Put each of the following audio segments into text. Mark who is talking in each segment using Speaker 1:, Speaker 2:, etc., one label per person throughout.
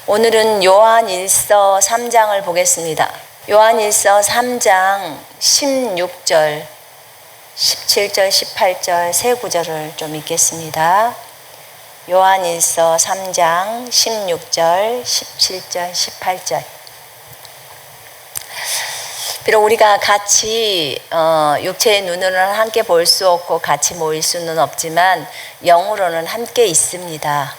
Speaker 1: 오늘은 요한일서 3장을 보겠습니다. 요한일서 3장 16절, 17절, 18절 세 구절을 좀 읽겠습니다. 요한일서 3장 16절, 17절, 18절. 비록 우리가 같이 육체의 눈으로는 함께 볼 수 없고 같이 모일 수는 없지만 영으로는 함께 있습니다.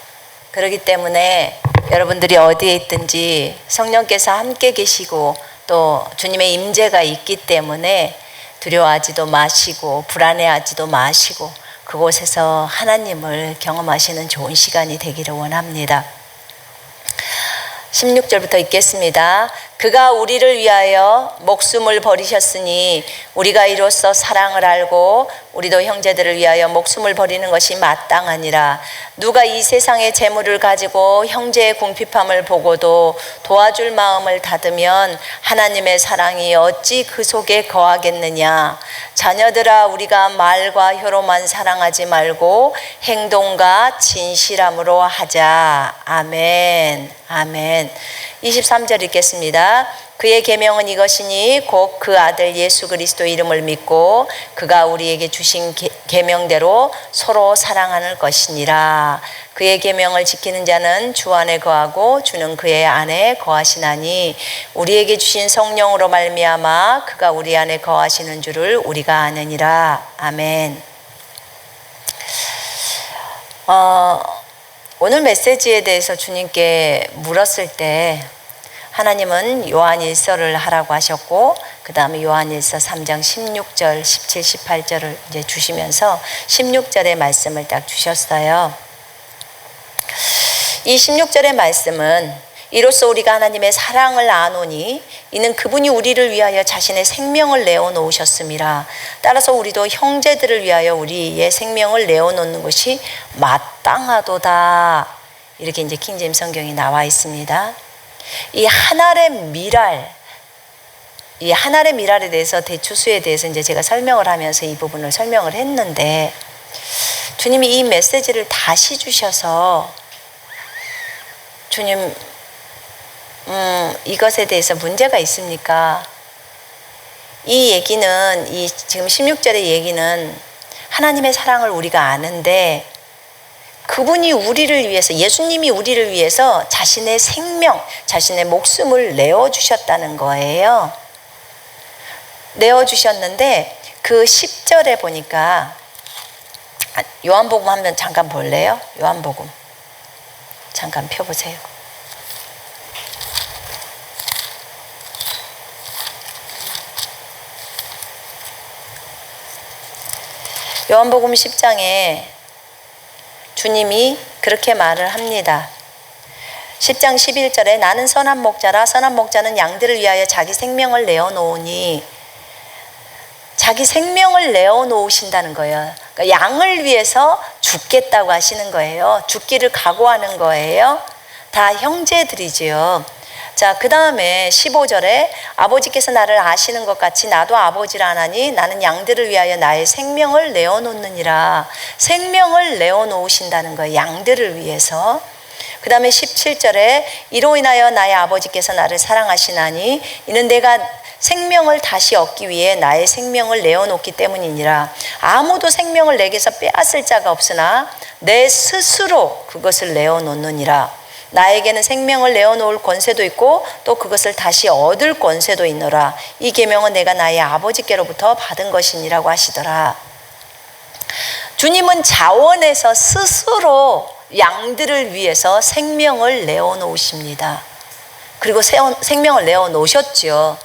Speaker 1: 그렇기 때문에 여러분들이 어디에 있든지 성령께서 함께 계시고 또 주님의 임재가 있기 때문에 두려워하지도 마시고 불안해하지도 마시고 그곳에서 하나님을 경험하시는 좋은 시간이 되기를 원합니다. 16절부터 읽겠습니다. 그가 우리를 위하여 목숨을 버리셨으니 우리가 이로써 사랑을 알고 우리도 형제들을 위하여 목숨을 버리는 것이 마땅하니라. 누가 이 세상의 재물을 가지고 형제의 궁핍함을 보고도 도와줄 마음을 닫으면 하나님의 사랑이 어찌 그 속에 거하겠느냐. 자녀들아, 우리가 말과 혀로만 사랑하지 말고 행동과 진실함으로 하자. 아멘. 아멘. 23절 읽겠습니다. 그의 계명은 이것이니 곧 그 아들 예수 그리스도 이름을 믿고 그가 우리에게 주신 계명대로 서로 사랑하는 것이니라. 그의 계명을 지키는 자는 주 안에 거하고 주는 그의 안에 거하시나니 우리에게 주신 성령으로 말미암아 그가 우리 안에 거하시는 줄을 우리가 아느니라. 아멘. 오늘 메시지에 대해서 주님께 물었을 때 하나님은 요한일서를 하라고 하셨고 그 다음에 요한일서 3장 16절, 17, 18절을 이제 주시면서 16절의 말씀을 딱 주셨어요. 이 16절의 말씀은 이로써 우리가 하나님의 사랑을 아노니 이는 그분이 우리를 위하여 자신의 생명을 내어놓으셨음이라. 따라서 우리도 형제들을 위하여 우리의 생명을 내어놓는 것이 마땅하도다. 이렇게 이제 킹제임스 성경이 나와 있습니다. 이 하늘의 미랄에 대해서 대추수에 대해서 이제 제가 설명을 하면서 이 부분을 설명을 했는데 주님이 이 메시지를 다시 주셔서 주님 이것에 대해서 문제가 있습니까? 이 얘기는 지금 16절의 얘기는 하나님의 사랑을 우리가 아는데 그분이 우리를 위해서 예수님이 우리를 위해서 자신의 생명, 자신의 목숨을 내어주셨다는 거예요. 내어주셨는데 그 10절에 보니까 요한복음 한번 잠깐 볼래요? 요한복음 잠깐 펴보세요. 요한복음 10장에 주님이 그렇게 말을 합니다. 10장 11절에 나는 선한 목자라 선한 목자는 양들을 위하여 자기 생명을 내어놓으니 자기 생명을 내어놓으신다는 거예요. 그러니까 양을 위해서 죽겠다고 하시는 거예요. 죽기를 각오하는 거예요. 다 형제들이지요. 자, 그 다음에 15절에 아버지께서 나를 아시는 것 같이 나도 아버지를 아나니 나는 양들을 위하여 나의 생명을 내어놓느니라. 생명을 내어놓으신다는 거예요. 양들을 위해서. 그 다음에 17절에 이로 인하여 나의 아버지께서 나를 사랑하시나니 이는 내가 생명을 다시 얻기 위해 나의 생명을 내어놓기 때문이니라. 아무도 생명을 내게서 빼앗을 자가 없으나 내 스스로 그것을 내어놓느니라. 나에게는 생명을 내어놓을 권세도 있고 또 그것을 다시 얻을 권세도 있노라. 이 계명은 내가 나의 아버지께로부터 받은 것이니라고 하시더라. 주님은 자원에서 스스로 양들을 위해서 생명을 내어놓으십니다. 그리고 생명을 내어놓으셨죠.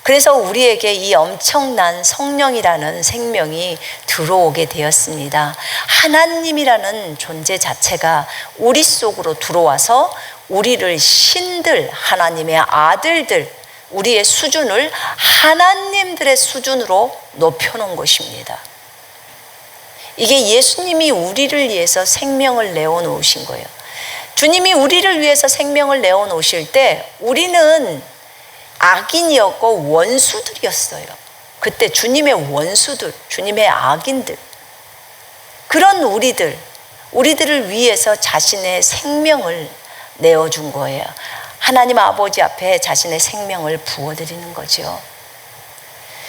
Speaker 1: 그래서 우리에게 이 엄청난 성령이라는 생명이 들어오게 되었습니다. 하나님이라는 존재 자체가 우리 속으로 들어와서 우리를 신들, 하나님의 아들들, 우리의 수준을 하나님들의 수준으로 높여놓은 것입니다. 이게 예수님이 우리를 위해서 생명을 내어놓으신 거예요. 주님이 우리를 위해서 생명을 내어놓으실 때 우리는 악인이었고 원수들이었어요. 그때 주님의 원수들, 주님의 악인들, 그런 우리들을 위해서 자신의 생명을 내어준 거예요. 하나님 아버지 앞에 자신의 생명을 부어드리는 거죠.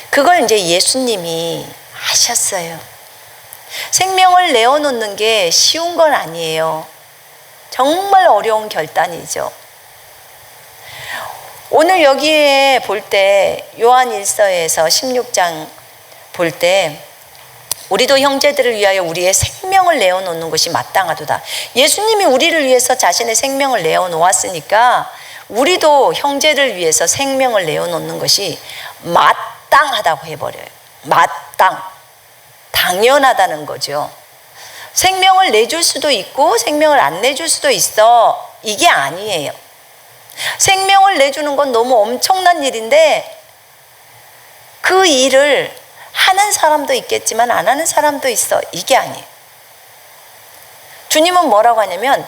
Speaker 1: 그걸 이제 예수님이 하셨어요. 생명을 내어놓는 게 쉬운 건 아니에요. 정말 어려운 결단이죠. 오늘 여기에 볼 때 요한일서에서 16장 볼 때 우리도 형제들을 위하여 우리의 생명을 내어놓는 것이 마땅하도다. 예수님이 우리를 위해서 자신의 생명을 내어놓았으니까 우리도 형제를 위해서 생명을 내어놓는 것이 마땅하다고 해버려요. 마땅. 당연하다는 거죠. 생명을 내줄 수도 있고 생명을 안 내줄 수도 있어. 이게 아니에요. 생명을 내주는 건 너무 엄청난 일인데 그 일을 하는 사람도 있겠지만 안 하는 사람도 있어. 이게 아니에요. 주님은 뭐라고 하냐면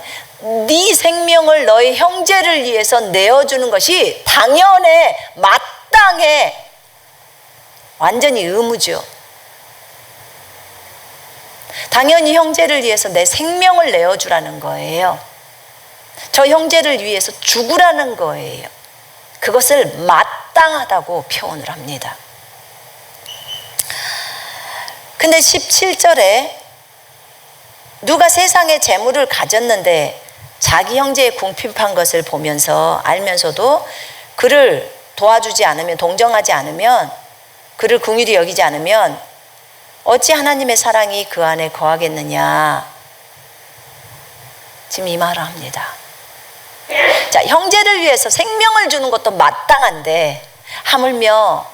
Speaker 1: 네 생명을 너의 형제를 위해서 내어주는 것이 당연해, 마땅해. 완전히 의무죠. 당연히 형제를 위해서 내 생명을 내어주라는 거예요. 저 형제를 위해서 죽으라는 거예요. 그것을 마땅하다고 표현을 합니다. 근데 17절에 누가 세상에 재물을 가졌는데 자기 형제의 궁핍한 것을 보면서 알면서도 그를 도와주지 않으면, 동정하지 않으면, 그를 긍휼히 여기지 않으면 어찌 하나님의 사랑이 그 안에 거하겠느냐. 지금 이 말을 합니다. 자, 형제를 위해서 생명을 주는 것도 마땅한데 하물며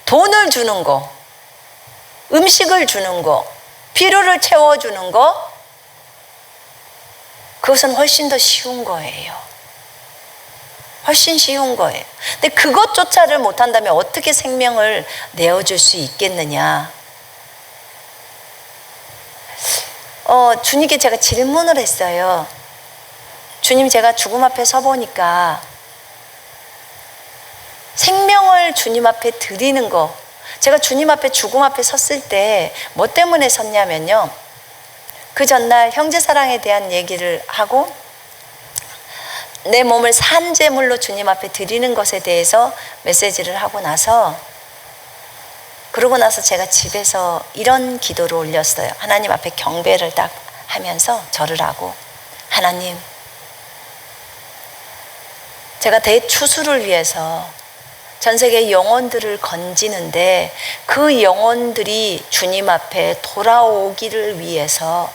Speaker 1: 돈을 주는 거, 음식을 주는 거, 필요를 채워주는 거, 그것은 훨씬 더 쉬운 거예요. 훨씬 쉬운 거예요. 근데 그것조차를 못한다면 어떻게 생명을 내어줄 수 있겠느냐. 주님께 제가 질문을 했어요. 주님, 제가 죽음 앞에 서보니까 생명을 주님 앞에 드리는 거, 제가 주님 앞에 죽음 앞에 섰을 때 뭐 때문에 섰냐면요, 그 전날 형제사랑에 대한 얘기를 하고 내 몸을 산제물로 주님 앞에 드리는 것에 대해서 메시지를 하고 나서, 그러고 나서 제가 집에서 이런 기도를 올렸어요. 하나님 앞에 경배를 딱 하면서 절을 하고, 하나님, 제가 대추수를 위해서 전 세계 영혼들을 건지는데 그 영혼들이 주님 앞에 돌아오기를 위해서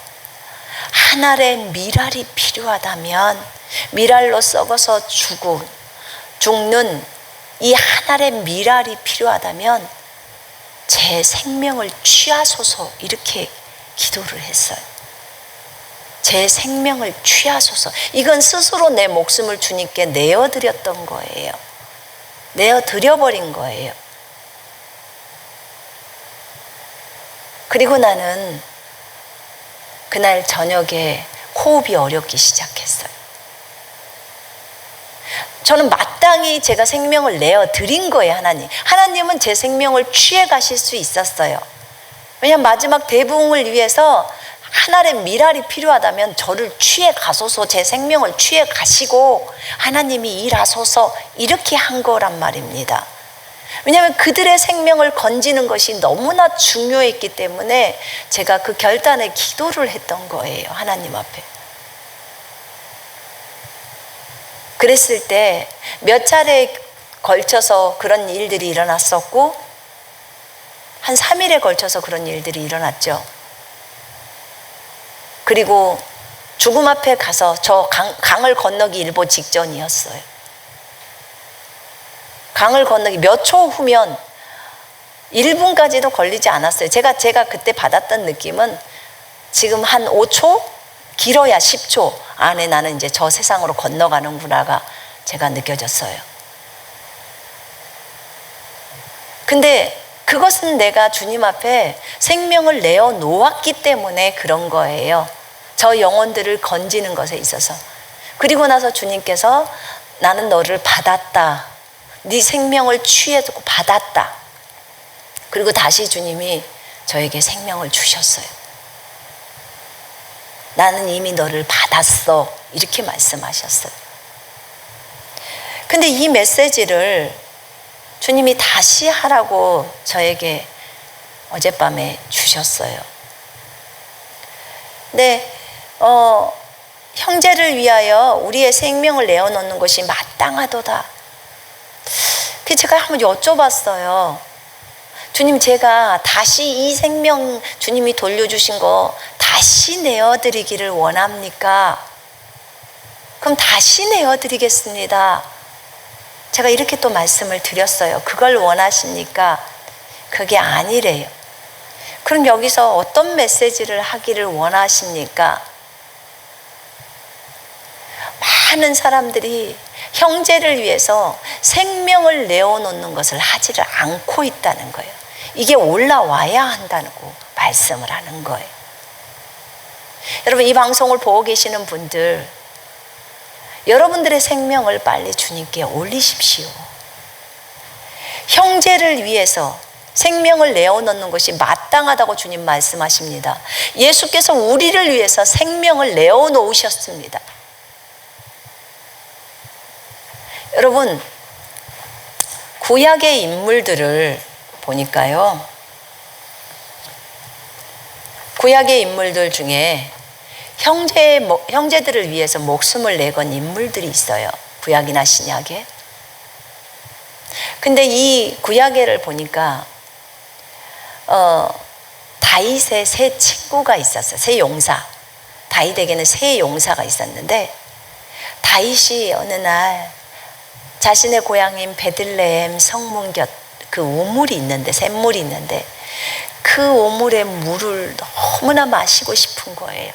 Speaker 1: 한 알의 밀알이 필요하다면, 밀알로 썩어서 죽는 이 한 알의 밀알이 필요하다면 제 생명을 취하소서, 이렇게 기도를 했어요. 제 생명을 취하소서. 이건 스스로 내 목숨을 주님께 내어드렸던 거예요. 내어드려버린 거예요. 그리고 나는 그날 저녁에 호흡이 어렵기 시작했어요. 저는 마땅히 제가 생명을 내어드린 거예요. 하나님은 제 생명을 취해 가실 수 있었어요. 왜냐하면 마지막 대부흥을 위해서 한 알의 밀알이 필요하다면 저를 취해 가소서, 제 생명을 취해 가시고 하나님이 일하소서, 이렇게 한 거란 말입니다. 왜냐하면 그들의 생명을 건지는 것이 너무나 중요했기 때문에 제가 그 결단에 기도를 했던 거예요. 하나님 앞에. 그랬을 때 몇 차례에 걸쳐서 그런 일들이 일어났었고, 한 3일에 걸쳐서 그런 일들이 일어났죠. 그리고 죽음 앞에 가서 저 강을 건너기 일보 직전이었어요. 강을 건너기 몇 초 후면, 1분까지도 걸리지 않았어요. 제가 그때 받았던 느낌은 지금 한 5초? 길어야 10초 안에 나는 이제 저 세상으로 건너가는구나가 제가 느껴졌어요. 근데 그것은 내가 주님 앞에 생명을 내어 놓았기 때문에 그런 거예요. 저 영혼들을 건지는 것에 있어서. 그리고 나서 주님께서 나는 너를 받았다. 네 생명을 취해서 받았다. 그리고 다시 주님이 저에게 생명을 주셨어요. 나는 이미 너를 받았어. 이렇게 말씀하셨어요. 근데 이 메시지를 주님이 다시 하라고 저에게 어젯밤에 주셨어요. 근데 형제를 위하여 우리의 생명을 내어놓는 것이 마땅하도다. 그 제가 한번 여쭤봤어요. 주님, 제가 다시 이 생명 주님이 돌려주신 거 다시 내어드리기를 원합니까? 그럼 다시 내어드리겠습니다. 제가 이렇게 또 말씀을 드렸어요. 그걸 원하십니까? 그게 아니래요. 그럼 여기서 어떤 메시지를 하기를 원하십니까? 많은 사람들이 형제를 위해서 생명을 내어놓는 것을 하지를 않고 있다는 거예요. 이게 올라와야 한다고 말씀을 하는 거예요. 여러분, 이 방송을 보고 계시는 분들, 여러분들의 생명을 빨리 주님께 올리십시오. 형제를 위해서 생명을 내어놓는 것이 마땅하다고 주님 말씀하십니다. 예수께서 우리를 위해서 생명을 내어놓으셨습니다. 여러분, 구약의 인물들을 보니까요, 구약의 인물들 중에 형제들을 위해서 목숨을 내건 인물들이 있어요. 구약이나 신약에. 근데 이 구약에를 보니까 다윗의 세 친구가 있었어요. 세 용사. 다윗에게는 세 용사가 있었는데, 다윗이 어느 날 자신의 고향인 베들레헴 성문 곁 그 우물이 있는데, 샘물이 있는데, 그 우물의 물을 너무나 마시고 싶은 거예요.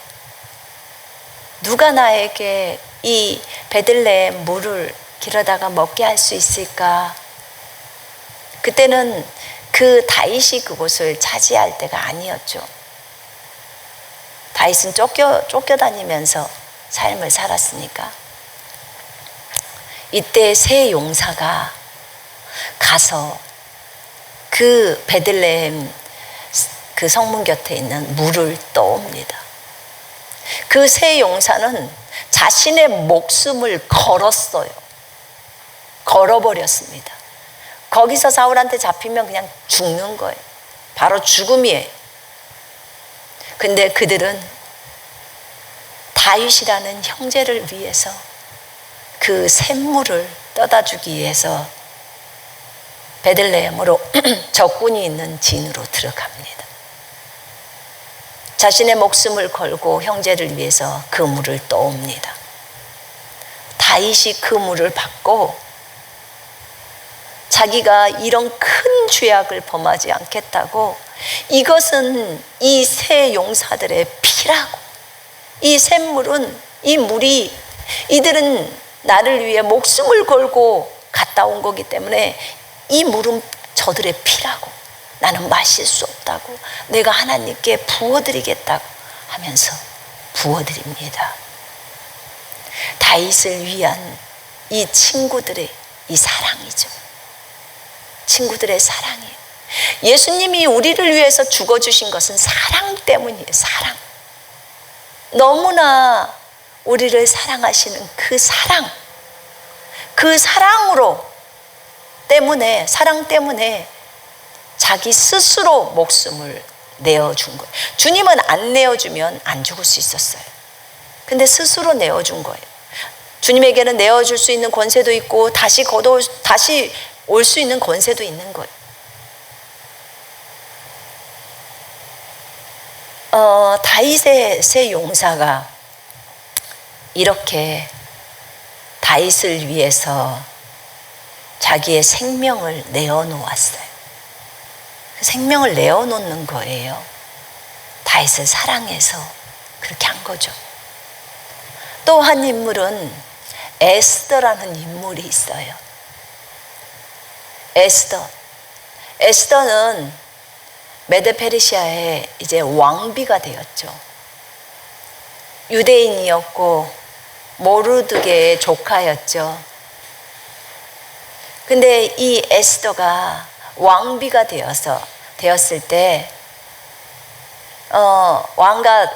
Speaker 1: 누가 나에게 이 베들레헴 물을 길어다가 먹게 할 수 있을까? 그때는 그 다윗이 그곳을 차지할 때가 아니었죠. 다윗은 쫓겨다니면서 삶을 살았으니까. 이때 세 용사가 가서 그 베들레헴 그 성문 곁에 있는 물을 떠옵니다. 그 세 용사는 자신의 목숨을 걸었어요. 걸어버렸습니다. 거기서 사울한테 잡히면 그냥 죽는 거예요. 바로 죽음이에요. 근데 그들은 다윗이라는 형제를 위해서 그 샘물을 떠다 주기 위해서 베들레헴으로 적군이 있는 진으로 들어갑니다. 자신의 목숨을 걸고 형제를 위해서 그 물을 떠옵니다. 다윗이 그 물을 받고 자기가 이런 큰 죄악을 범하지 않겠다고, 이것은 이 세 용사들의 피라고, 이 샘물은, 이 물이 이들은 나를 위해 목숨을 걸고 갔다 온 거기 때문에 이 물은 저들의 피라고, 나는 마실 수 없다고, 내가 하나님께 부어드리겠다고 하면서 부어드립니다. 다윗을 위한 이 친구들의 이 사랑이죠. 친구들의 사랑이에요. 예수님이 우리를 위해서 죽어주신 것은 사랑 때문이에요. 사랑. 너무나 우리를 사랑하시는 그 사랑, 그 사랑으로 때문에, 사랑 때문에 자기 스스로 목숨을 내어준 거예요. 주님은 안 내어주면 안 죽을 수 있었어요. 근데 스스로 내어준 거예요. 주님에게는 내어줄 수 있는 권세도 있고 다시 올 수 있는 권세도 있는 거예요. 다윗의 세 용사가 이렇게 다윗을 위해서 자기의 생명을 내어놓았어요. 생명을 내어놓는 거예요. 다윗을 사랑해서 그렇게 한 거죠. 또 한 인물은 에스더라는 인물이 있어요. 에스더는 메데페르시아의 이제 왕비가 되었죠. 유대인이었고 모르드게의 조카였죠. 근데 이 에스더가 왕비가 되었을 때 왕과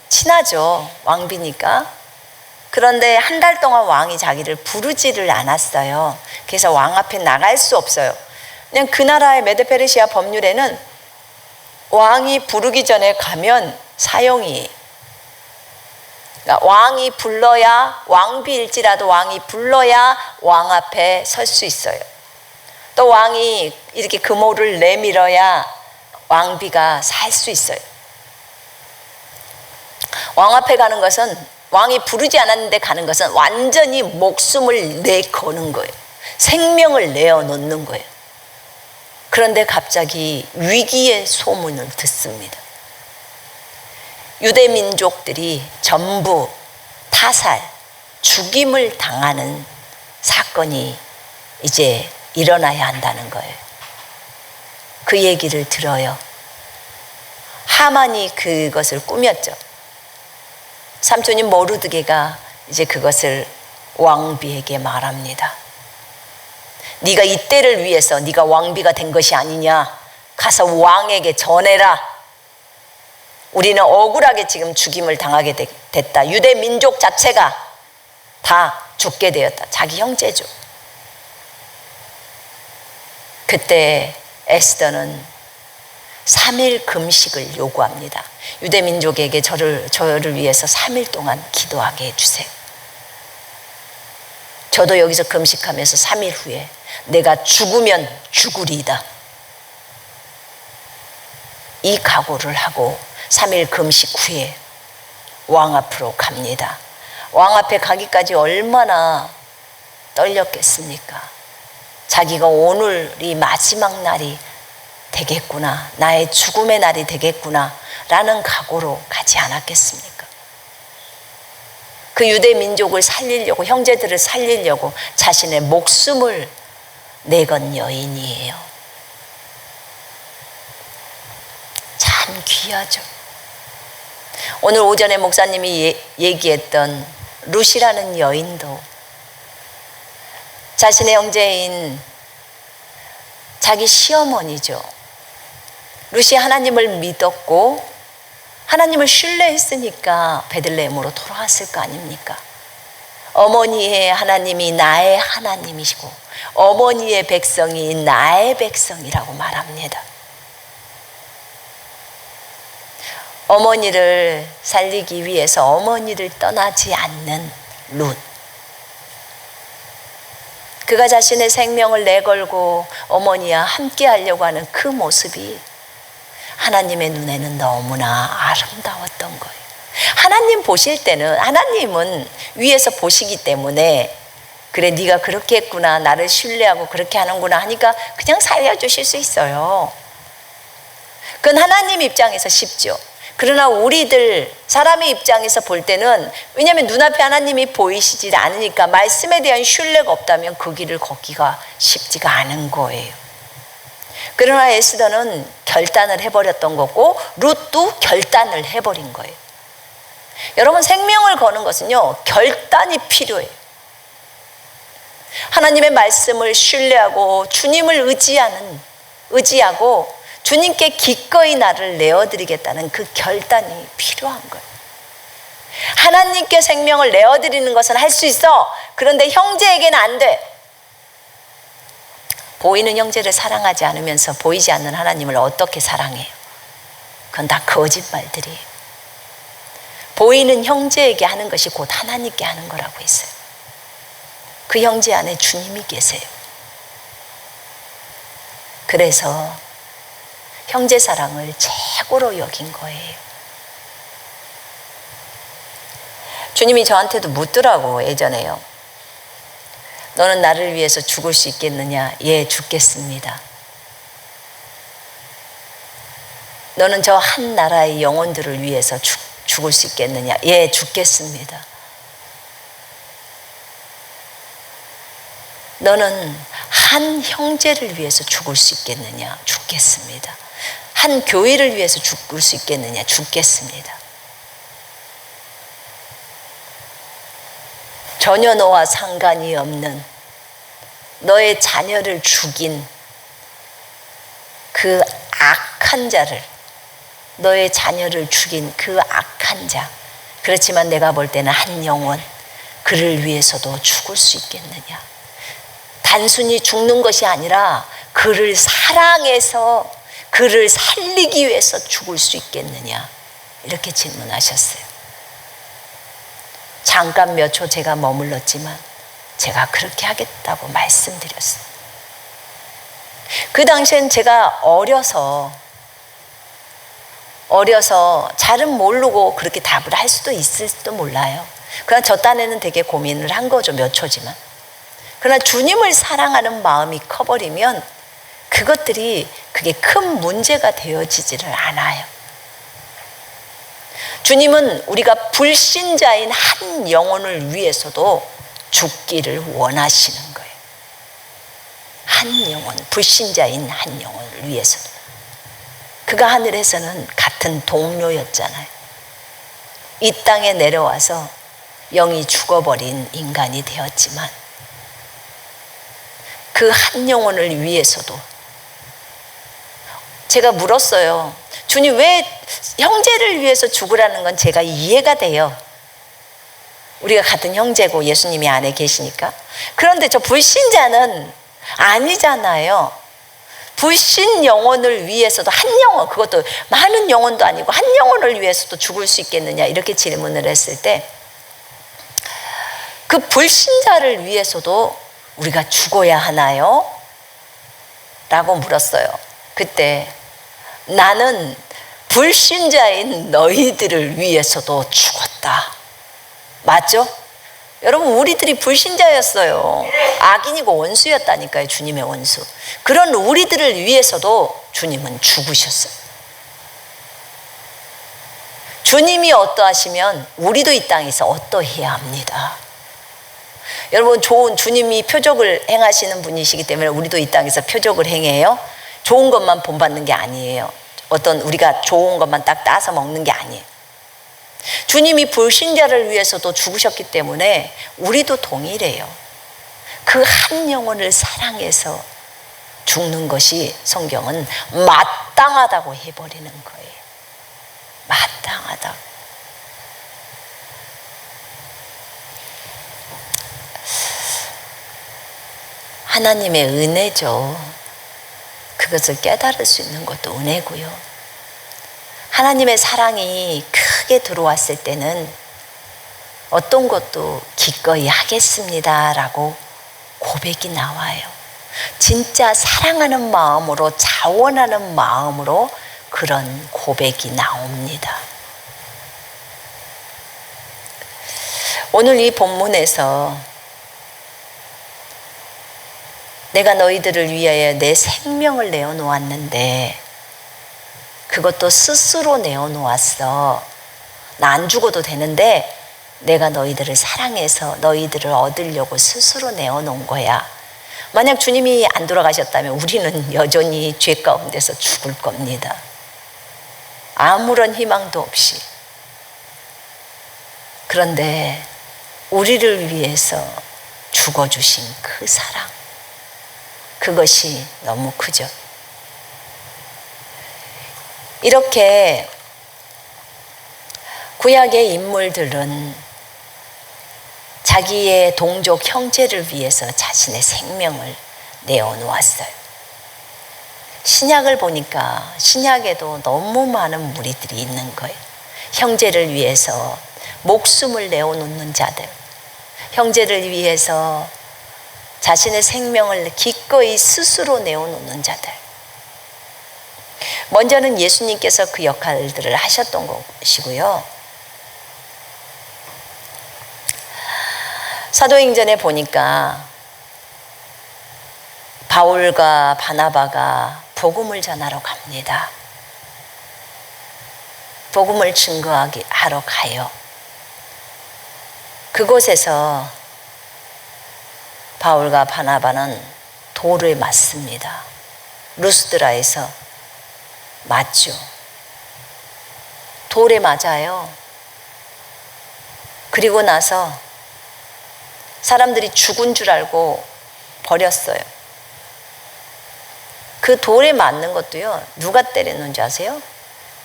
Speaker 1: 친하죠. 왕비니까. 그런데 한 달 동안 왕이 자기를 부르지를 않았어요. 그래서 왕 앞에 나갈 수 없어요. 그냥 그 나라의 메데페르시아 법률에는 왕이 부르기 전에 가면 사형이, 그러니까 왕이 불러야, 왕비일지라도 왕이 불러야 왕 앞에 설 수 있어요. 또 왕이 이렇게 금호를 내밀어야 왕비가 살 수 있어요. 왕 앞에 가는 것은, 왕이 부르지 않았는데 가는 것은 완전히 목숨을 내거는 거예요. 생명을 내어놓는 거예요. 그런데 갑자기 위기의 소문을 듣습니다. 유대 민족들이 전부 타살, 죽임을 당하는 사건이 이제 일어나야 한다는 거예요. 그 얘기를 들어요. 하만이 그것을 꾸몄죠. 삼촌인 모르드게가 이제 그것을 왕비에게 말합니다. 네가 이때를 위해서 네가 왕비가 된 것이 아니냐, 가서 왕에게 전해라. 우리는 억울하게 지금 죽임을 당하게 됐다. 유대 민족 자체가 다 죽게 되었다. 자기 형제죠. 그때 에스더는 3일 금식을 요구합니다. 유대 민족에게 저를 위해서 3일 동안 기도하게 해주세요. 저도 여기서 금식하면서 3일 후에 내가 죽으면 죽으리이다, 이 각오를 하고 3일 금식 후에 왕 앞으로 갑니다. 왕 앞에 가기까지 얼마나 떨렸겠습니까? 자기가 오늘이 마지막 날이 되겠구나, 나의 죽음의 날이 되겠구나 라는 각오로 가지 않았겠습니까? 그 유대 민족을 살리려고, 형제들을 살리려고 자신의 목숨을 내건 여인이에요. 참 귀하죠. 오늘 오전에 목사님이 얘기했던 룻이라는 여인도 자신의 형제인 자기 시어머니죠. 룻이 하나님을 믿었고 하나님을 신뢰했으니까 베들레헴으로 돌아왔을 거 아닙니까? 어머니의 하나님이 나의 하나님이시고 어머니의 백성이 나의 백성이라고 말합니다. 어머니를 살리기 위해서 어머니를 떠나지 않는 룻. 그가 자신의 생명을 내걸고 어머니와 함께 하려고 하는 그 모습이 하나님의 눈에는 너무나 아름다웠던 거예요. 하나님 보실 때는, 하나님은 위에서 보시기 때문에 그래 네가 그렇게 했구나, 나를 신뢰하고 그렇게 하는구나 하니까 그냥 살려주실 수 있어요. 그건 하나님 입장에서 쉽죠. 그러나 우리들 사람의 입장에서 볼 때는, 왜냐하면 눈앞에 하나님이 보이시지 않으니까 말씀에 대한 신뢰가 없다면 그 길을 걷기가 쉽지가 않은 거예요. 그러나 에스더는 결단을 해버렸던 거고 룻도 결단을 해버린 거예요. 여러분, 생명을 거는 것은요, 결단이 필요해요. 하나님의 말씀을 신뢰하고 주님을 의지하고 주님께 기꺼이 나를 내어드리겠다는 그 결단이 필요한 거예요. 하나님께 생명을 내어드리는 것은 할 수 있어. 그런데 형제에게는 안 돼. 보이는 형제를 사랑하지 않으면서 보이지 않는 하나님을 어떻게 사랑해요? 그건 다 거짓말들이에요. 보이는 형제에게 하는 것이 곧 하나님께 하는 거라고 했어요. 그 형제 안에 주님이 계세요. 그래서 형제 사랑을 최고로 여긴 거예요. 주님이 저한테도 묻더라고, 예전에요. 너는 나를 위해서 죽을 수 있겠느냐? 예, 죽겠습니다. 너는 저 한 나라의 영혼들을 위해서 죽을 수 있겠느냐? 예, 죽겠습니다. 너는 한 형제를 위해서 죽을 수 있겠느냐? 죽겠습니다. 한 교회를 위해서 죽을 수 있겠느냐? 죽겠습니다. 전혀 너와 상관이 없는 너의 자녀를 죽인 그 악한 자를, 너의 자녀를 죽인 그 악한 자, 그렇지만 내가 볼 때는 한 영혼, 그를 위해서도 죽을 수 있겠느냐? 단순히 죽는 것이 아니라 그를 사랑해서 그를 살리기 위해서 죽을 수 있겠느냐? 이렇게 질문하셨어요. 잠깐 몇 초 제가 머물렀지만 제가 그렇게 하겠다고 말씀드렸어요. 그 당시엔 제가 어려서 잘은 모르고 그렇게 답을 할 수도 있을지도 몰라요. 그러나 저 딴에는 되게 고민을 한 거죠. 몇 초지만. 그러나 주님을 사랑하는 마음이 커버리면 그게 큰 문제가 되어지지를 않아요. 주님은 우리가 불신자인 한 영혼을 위해서도 죽기를 원하시는 거예요. 한 영혼, 불신자인 한 영혼을 위해서도. 그가 하늘에서는 같은 동료였잖아요. 이 땅에 내려와서 영이 죽어버린 인간이 되었지만 그 한 영혼을 위해서도 제가 물었어요. 주님, 왜 형제를 위해서 죽으라는 건 제가 이해가 돼요. 우리가 같은 형제고 예수님이 안에 계시니까. 그런데 저 불신자는 아니잖아요. 불신 영혼을 위해서도 한 영혼, 그것도 많은 영혼도 아니고 한 영혼을 위해서도 죽을 수 있겠느냐 이렇게 질문을 했을 때 그 불신자를 위해서도 우리가 죽어야 하나요? 라고 물었어요. 그때 나는 불신자인 너희들을 위해서도 죽었다. 맞죠? 여러분, 우리들이 불신자였어요. 악인이고 원수였다니까요. 주님의 원수. 그런 우리들을 위해서도 주님은 죽으셨어요. 주님이 어떠하시면 우리도 이 땅에서 어떠해야 합니다. 여러분, 좋은 주님이 표적을 행하시는 분이시기 때문에 우리도 이 땅에서 표적을 행해요. 좋은 것만 본받는 게 아니에요. 어떤 우리가 좋은 것만 딱 따서 먹는 게 아니에요. 주님이 불신자를 위해서도 죽으셨기 때문에 우리도 동일해요. 그 한 영혼을 사랑해서 죽는 것이 성경은 마땅하다고 해버리는 거예요. 마땅하다. 하나님의 은혜죠. 그것을 깨달을 수 있는 것도 은혜고요. 하나님의 사랑이 크게 들어왔을 때는 어떤 것도 기꺼이 하겠습니다 라고 고백이 나와요. 진짜 사랑하는 마음으로, 자원하는 마음으로 그런 고백이 나옵니다. 오늘 이 본문에서 내가 너희들을 위하여 내 생명을 내어놓았는데 그것도 스스로 내어놓았어. 나 안 죽어도 되는데 내가 너희들을 사랑해서 너희들을 얻으려고 스스로 내어놓은 거야. 만약 주님이 안 돌아가셨다면 우리는 여전히 죄 가운데서 죽을 겁니다. 아무런 희망도 없이. 그런데 우리를 위해서 죽어주신 그 사랑, 그것이 너무 크죠. 이렇게 구약의 인물들은 자기의 동족 형제를 위해서 자신의 생명을 내어놓았어요. 신약을 보니까 신약에도 너무 많은 무리들이 있는 거예요. 형제를 위해서 목숨을 내어놓는 자들, 형제를 위해서 자신의 생명을 기꺼이 스스로 내어놓는 자들. 먼저는 예수님께서 그 역할들을 하셨던 것이고요. 사도행전에 보니까 바울과 바나바가 복음을 전하러 갑니다. 복음을 증거하러 가요. 그곳에서 바울과 바나바는 돌을 맞습니다. 루스드라에서 맞죠. 돌에 맞아요. 그리고 나서 사람들이 죽은 줄 알고 버렸어요. 그 돌에 맞는 것도요, 누가 때렸는지 아세요?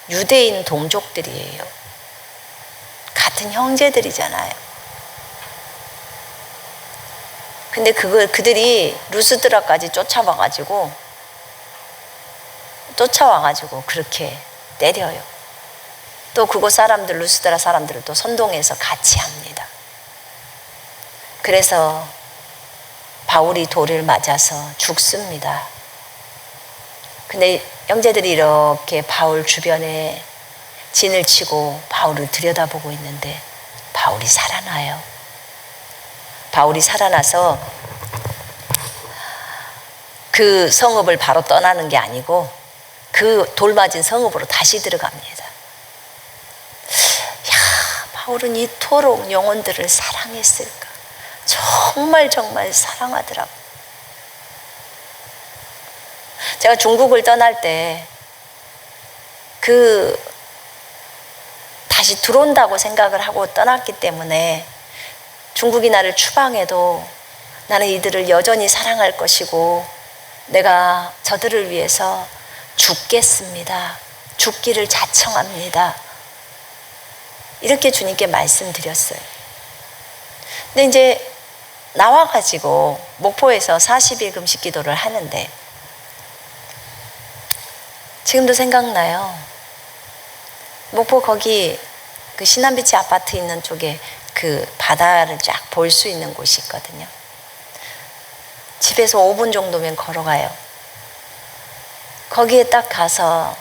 Speaker 1: 유대인 동족들이에요. 같은 형제들이잖아요. 근데 그들이 루스드라까지 쫓아와가지고 그렇게 때려요. 또 그곳 사람들, 루스드라 사람들을 또 선동해서 같이 합니다. 그래서 바울이 돌을 맞아서 죽습니다. 근데 형제들이 이렇게 바울 주변에 진을 치고 바울을 들여다보고 있는데 바울이 살아나요. 바울이 살아나서 그 성읍을 바로 떠나는 게 아니고 그 돌 맞은 성읍으로 다시 들어갑니다. 야, 바울은 이토록 영혼들을 사랑했을까? 정말 사랑하더라고. 제가 중국을 떠날 때 다시 들어온다고 생각을 하고 떠났기 때문에 중국이 나를 추방해도 나는 이들을 여전히 사랑할 것이고 내가 저들을 위해서 죽겠습니다. 죽기를 자청합니다. 이렇게 주님께 말씀드렸어요. 근데 이제 나와가지고 목포에서 40일 금식 기도를 하는데 지금도 생각나요. 목포 거기 그 신안비치 아파트 있는 쪽에 그 바다를 쫙 볼 수 있는 곳이 있거든요. 집에서 5분 정도면 걸어가요. 거기에 딱 가서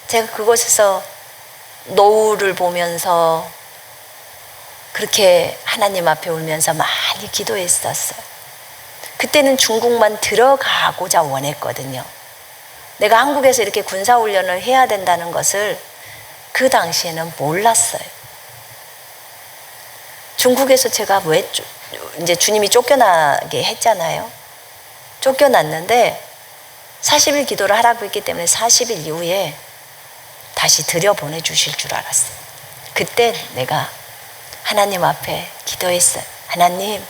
Speaker 1: 제가 그곳에서 노을을 보면서 그렇게 하나님 앞에 울면서 많이 기도했었어요. 그때는 중국만 들어가고자 원했거든요. 내가 한국에서 이렇게 군사훈련을 해야 된다는 것을 그 당시에는 몰랐어요. 중국에서 제가 왜 이제 주님이 쫓겨나게 했잖아요. 쫓겨났는데 40일 기도를 하라고 했기 때문에 40일 이후에 다시 들여보내주실 줄 알았어요. 그때 내가 하나님 앞에 기도했어요. 하나님,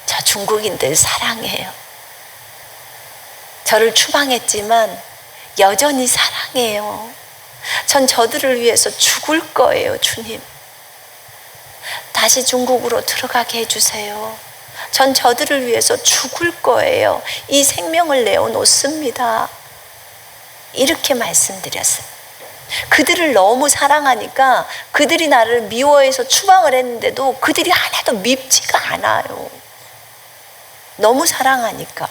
Speaker 1: 저 중국인들 사랑해요. 저를 추방했지만 여전히 사랑해요. 전 저들을 위해서 죽을 거예요, 주님. 다시 중국으로 들어가게 해주세요. 전 저들을 위해서 죽을 거예요. 이 생명을 내어놓습니다. 이렇게 말씀드렸어요. 그들을 너무 사랑하니까 그들이 나를 미워해서 추방을 했는데도 그들이 하나도 밉지가 않아요. 너무 사랑하니까.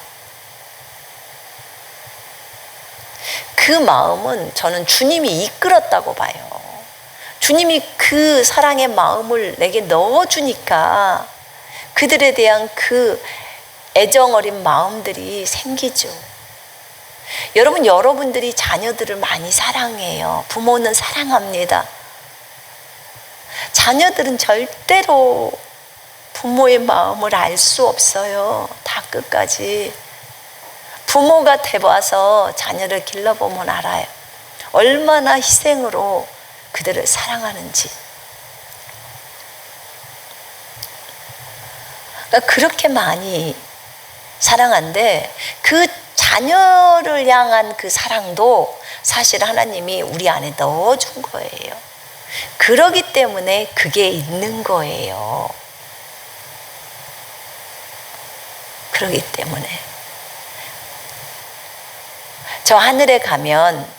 Speaker 1: 그 마음은 저는 주님이 이끌었다고 봐요. 주님이 그 사랑의 마음을 내게 넣어주니까 그들에 대한 그 애정 어린 마음들이 생기죠. 여러분들이 자녀들을 많이 사랑해요. 부모는 사랑합니다. 자녀들은 절대로 부모의 마음을 알 수 없어요. 다 끝까지. 부모가 돼봐서 자녀를 길러보면 알아요. 얼마나 희생으로 그들을 사랑하는지. 그러니까 그렇게 많이 사랑한데 그 자녀를 향한 그 사랑도 사실 하나님이 우리 안에 넣어준 거예요. 그러기 때문에 그게 있는 거예요. 그러기 때문에 저 하늘에 가면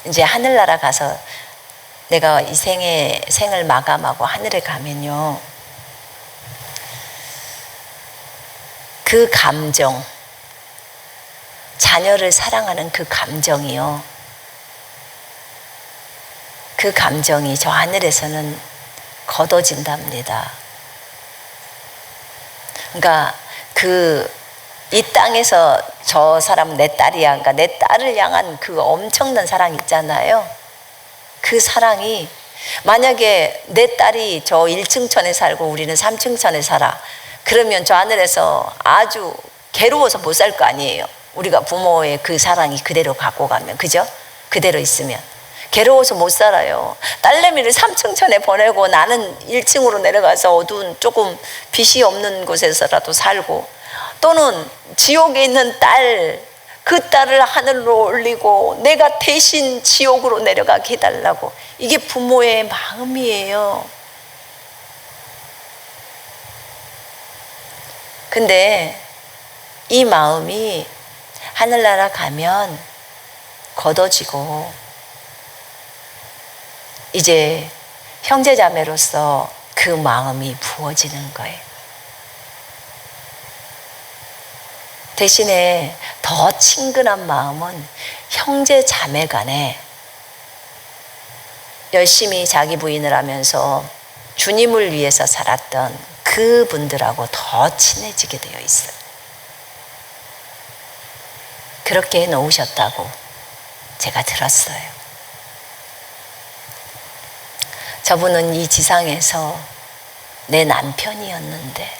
Speaker 1: 이제 하늘나라 가서 내가 이 생을 마감하고 하늘에 가면요, 그 감정, 자녀를 사랑하는 그 감정이요, 그 감정이 저 하늘에서는 거둬진답니다. 그러니까 이 땅에서 저 사람은 내 딸이야, 그러니까 내 딸을 향한 그 엄청난 사랑 있잖아요. 그 사랑이 만약에 내 딸이 저 1층천에 살고 우리는 3층천에 살아, 그러면 저 하늘에서 아주 괴로워서 못 살 거 아니에요. 우리가 부모의 그 사랑이 그대로 갖고 가면, 그죠? 그대로 있으면 괴로워서 못 살아요. 딸내미를 3층천에 보내고 나는 1층으로 내려가서 어두운 조금 빛이 없는 곳에서라도 살고, 또는 지옥에 있는 그 딸을 하늘로 올리고 내가 대신 지옥으로 내려가게 해달라고. 이게 부모의 마음이에요. 근데 이 마음이 하늘나라 가면 걷어지고 이제 형제자매로서 그 마음이 부어지는 거예요. 대신에 더 친근한 마음은 형제자매 간에 열심히 자기 부인을 하면서 주님을 위해서 살았던 그분들하고 더 친해지게 되어 있어요. 그렇게 해놓으셨다고 제가 들었어요. 저분은 이 지상에서 내 남편이었는데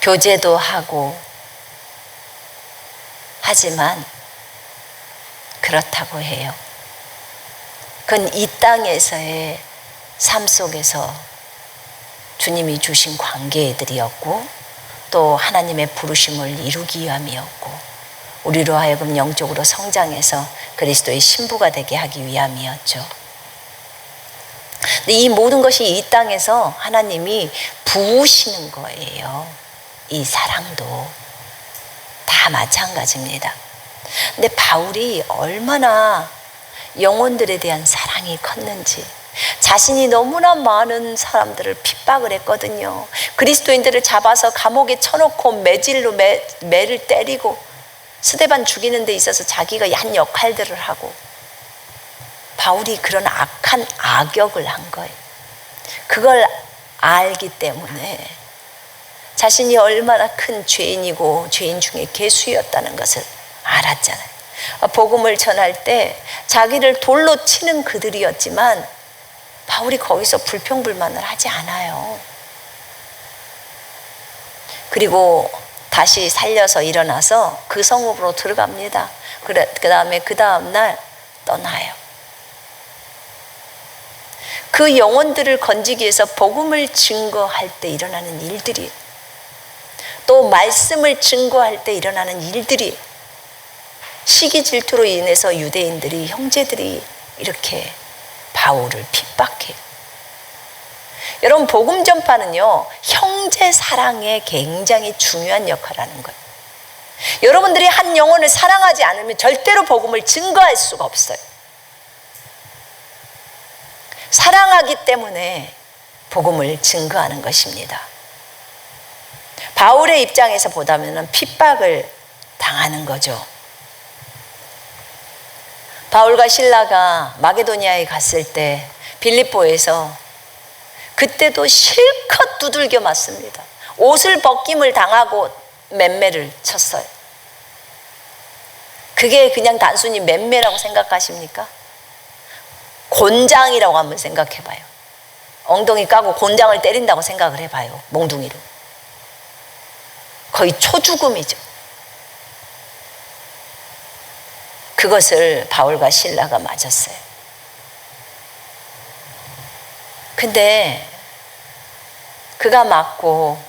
Speaker 1: 교제도 하고 하지만 그렇다고 해요. 그건 이 땅에서의 삶 속에서 주님이 주신 관계들이었고 또 하나님의 부르심을 이루기 위함이었고 우리로 하여금 영적으로 성장해서 그리스도의 신부가 되게 하기 위함이었죠. 근데 이 모든 것이 이 땅에서 하나님이 부으시는 거예요. 이 사랑도 다 마찬가지입니다. 근데 바울이 얼마나 영혼들에 대한 사랑이 컸는지, 자신이 너무나 많은 사람들을 핍박을 했거든요. 그리스도인들을 잡아서 감옥에 쳐놓고 매질로 매를 때리고 스데반 죽이는 데 있어서 자기가 한 역할들을 하고, 바울이 그런 악한 악역을 한 거예요. 그걸 알기 때문에 자신이 얼마나 큰 죄인이고 죄인 중에 괴수였다는 것을 알았잖아요. 복음을 전할 때 자기를 돌로 치는 그들이었지만 바울이 거기서 불평불만을 하지 않아요. 그리고 다시 살려서 일어나서 그 성읍으로 들어갑니다. 그 다음 날 떠나요. 그 영혼들을 건지기 위해서 복음을 증거할 때 일어나는 일들이, 또 말씀을 증거할 때 일어나는 일들이, 시기 질투로 인해서 유대인들이, 형제들이 이렇게 바울을 핍박해요. 여러분, 복음 전파는요, 형제 사랑에 굉장히 중요한 역할을 하는 거예요. 여러분들이 한 영혼을 사랑하지 않으면 절대로 복음을 증거할 수가 없어요. 사랑하기 때문에 복음을 증거하는 것입니다. 바울의 입장에서 보다면 핍박을 당하는 거죠. 바울과 실라가 마게도니아에 갔을 때 빌립보에서 그때도 실컷 두들겨 맞습니다. 옷을 벗김을 당하고 맴매를 쳤어요. 그게 그냥 단순히 맴매라고 생각하십니까? 곤장이라고 한번 생각해봐요. 엉덩이 까고 곤장을 때린다고 생각을 해봐요. 몽둥이로. 거의 초죽음이죠. 그것을 바울과 실라가 맞았어요. 근데 그가 맞고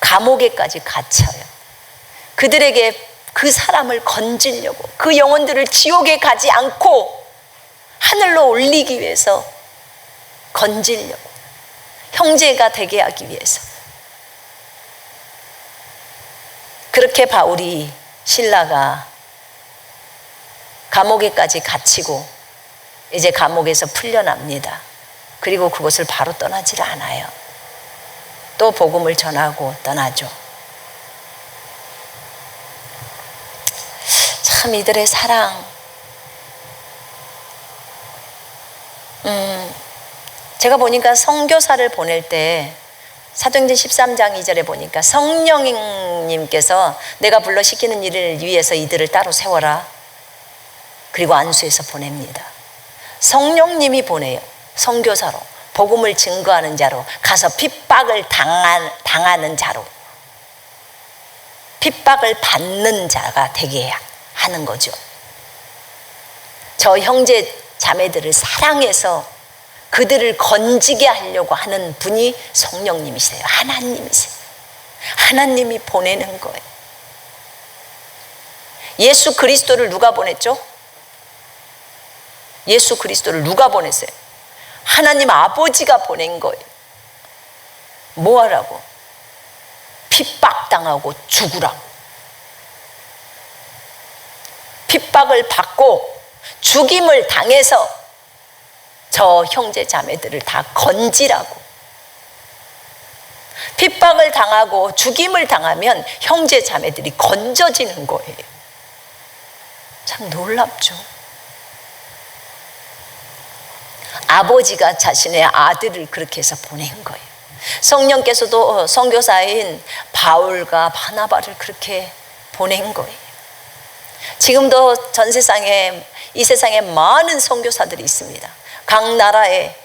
Speaker 1: 감옥에까지 갇혀요. 그들에게 그 사람을 건지려고, 그 영혼들을 지옥에 가지 않고 하늘로 올리기 위해서 건지려고, 형제가 되게 하기 위해서. 그렇게 바울이, 실라가 감옥에까지 갇히고 이제 감옥에서 풀려납니다. 그리고 그곳을 바로 떠나질 않아요. 또 복음을 전하고 떠나죠. 참 이들의 사랑, 제가 보니까 선교사를 보낼 때 사도행전 13장 2절에 보니까 성령님께서 내가 불러 시키는 일을 위해서 이들을 따로 세워라. 그리고 안수해서 보냅니다. 성령님이 보내요. 선교사로, 복음을 증거하는 자로, 가서 핍박을 당하는 자로, 핍박을 받는 자가 되게 하는 거죠. 저 형제 자매들을 사랑해서 그들을 건지게 하려고 하는 분이 성령님이세요. 하나님이세요. 하나님이 보내는 거예요. 예수 그리스도를 누가 보냈죠? 예수 그리스도를 누가 보냈어요? 하나님 아버지가 보낸 거예요. 뭐 하라고? 핍박당하고 죽으라고. 핍박을 받고 죽임을 당해서 저 형제 자매들을 다 건지라고. 핍박을 당하고 죽임을 당하면 형제 자매들이 건져지는 거예요. 참 놀랍죠. 아버지가 자신의 아들을 그렇게 해서 보낸 거예요. 성령께서도 선교사인 바울과 바나바를 그렇게 보낸 거예요. 지금도 전 세상에, 이 세상에 많은 선교사들이 있습니다. 각 나라에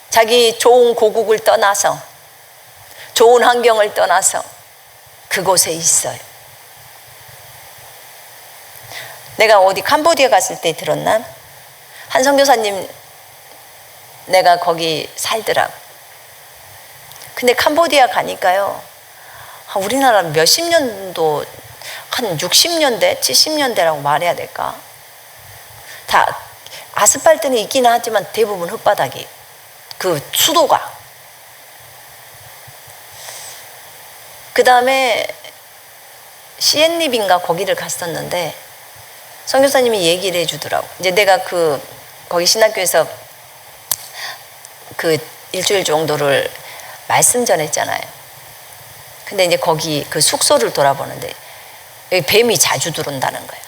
Speaker 1: 자기 좋은 고국을 떠나서, 좋은 환경을 떠나서 그곳에 있어요. 내가 어디 캄보디아 갔을 때 들었나? 한 선교사님, 내가 거기 살더라고. 근데 캄보디아 가니까요, 우리나라 몇십 년도, 한 60년대, 70년대라고 말해야 될까? 다 아스팔트는 있기는 하지만 대부분 흙바닥이, 그 수도가. 그 다음에 시엔립인가 거기를 갔었는데 선교사님이 얘기를 해주더라고. 이제 내가 거기 신학교에서 그 일주일 정도를 말씀 전했잖아요. 근데 이제 거기 그 숙소를 돌아보는데 여기 뱀이 자주 들어온다는 거예요.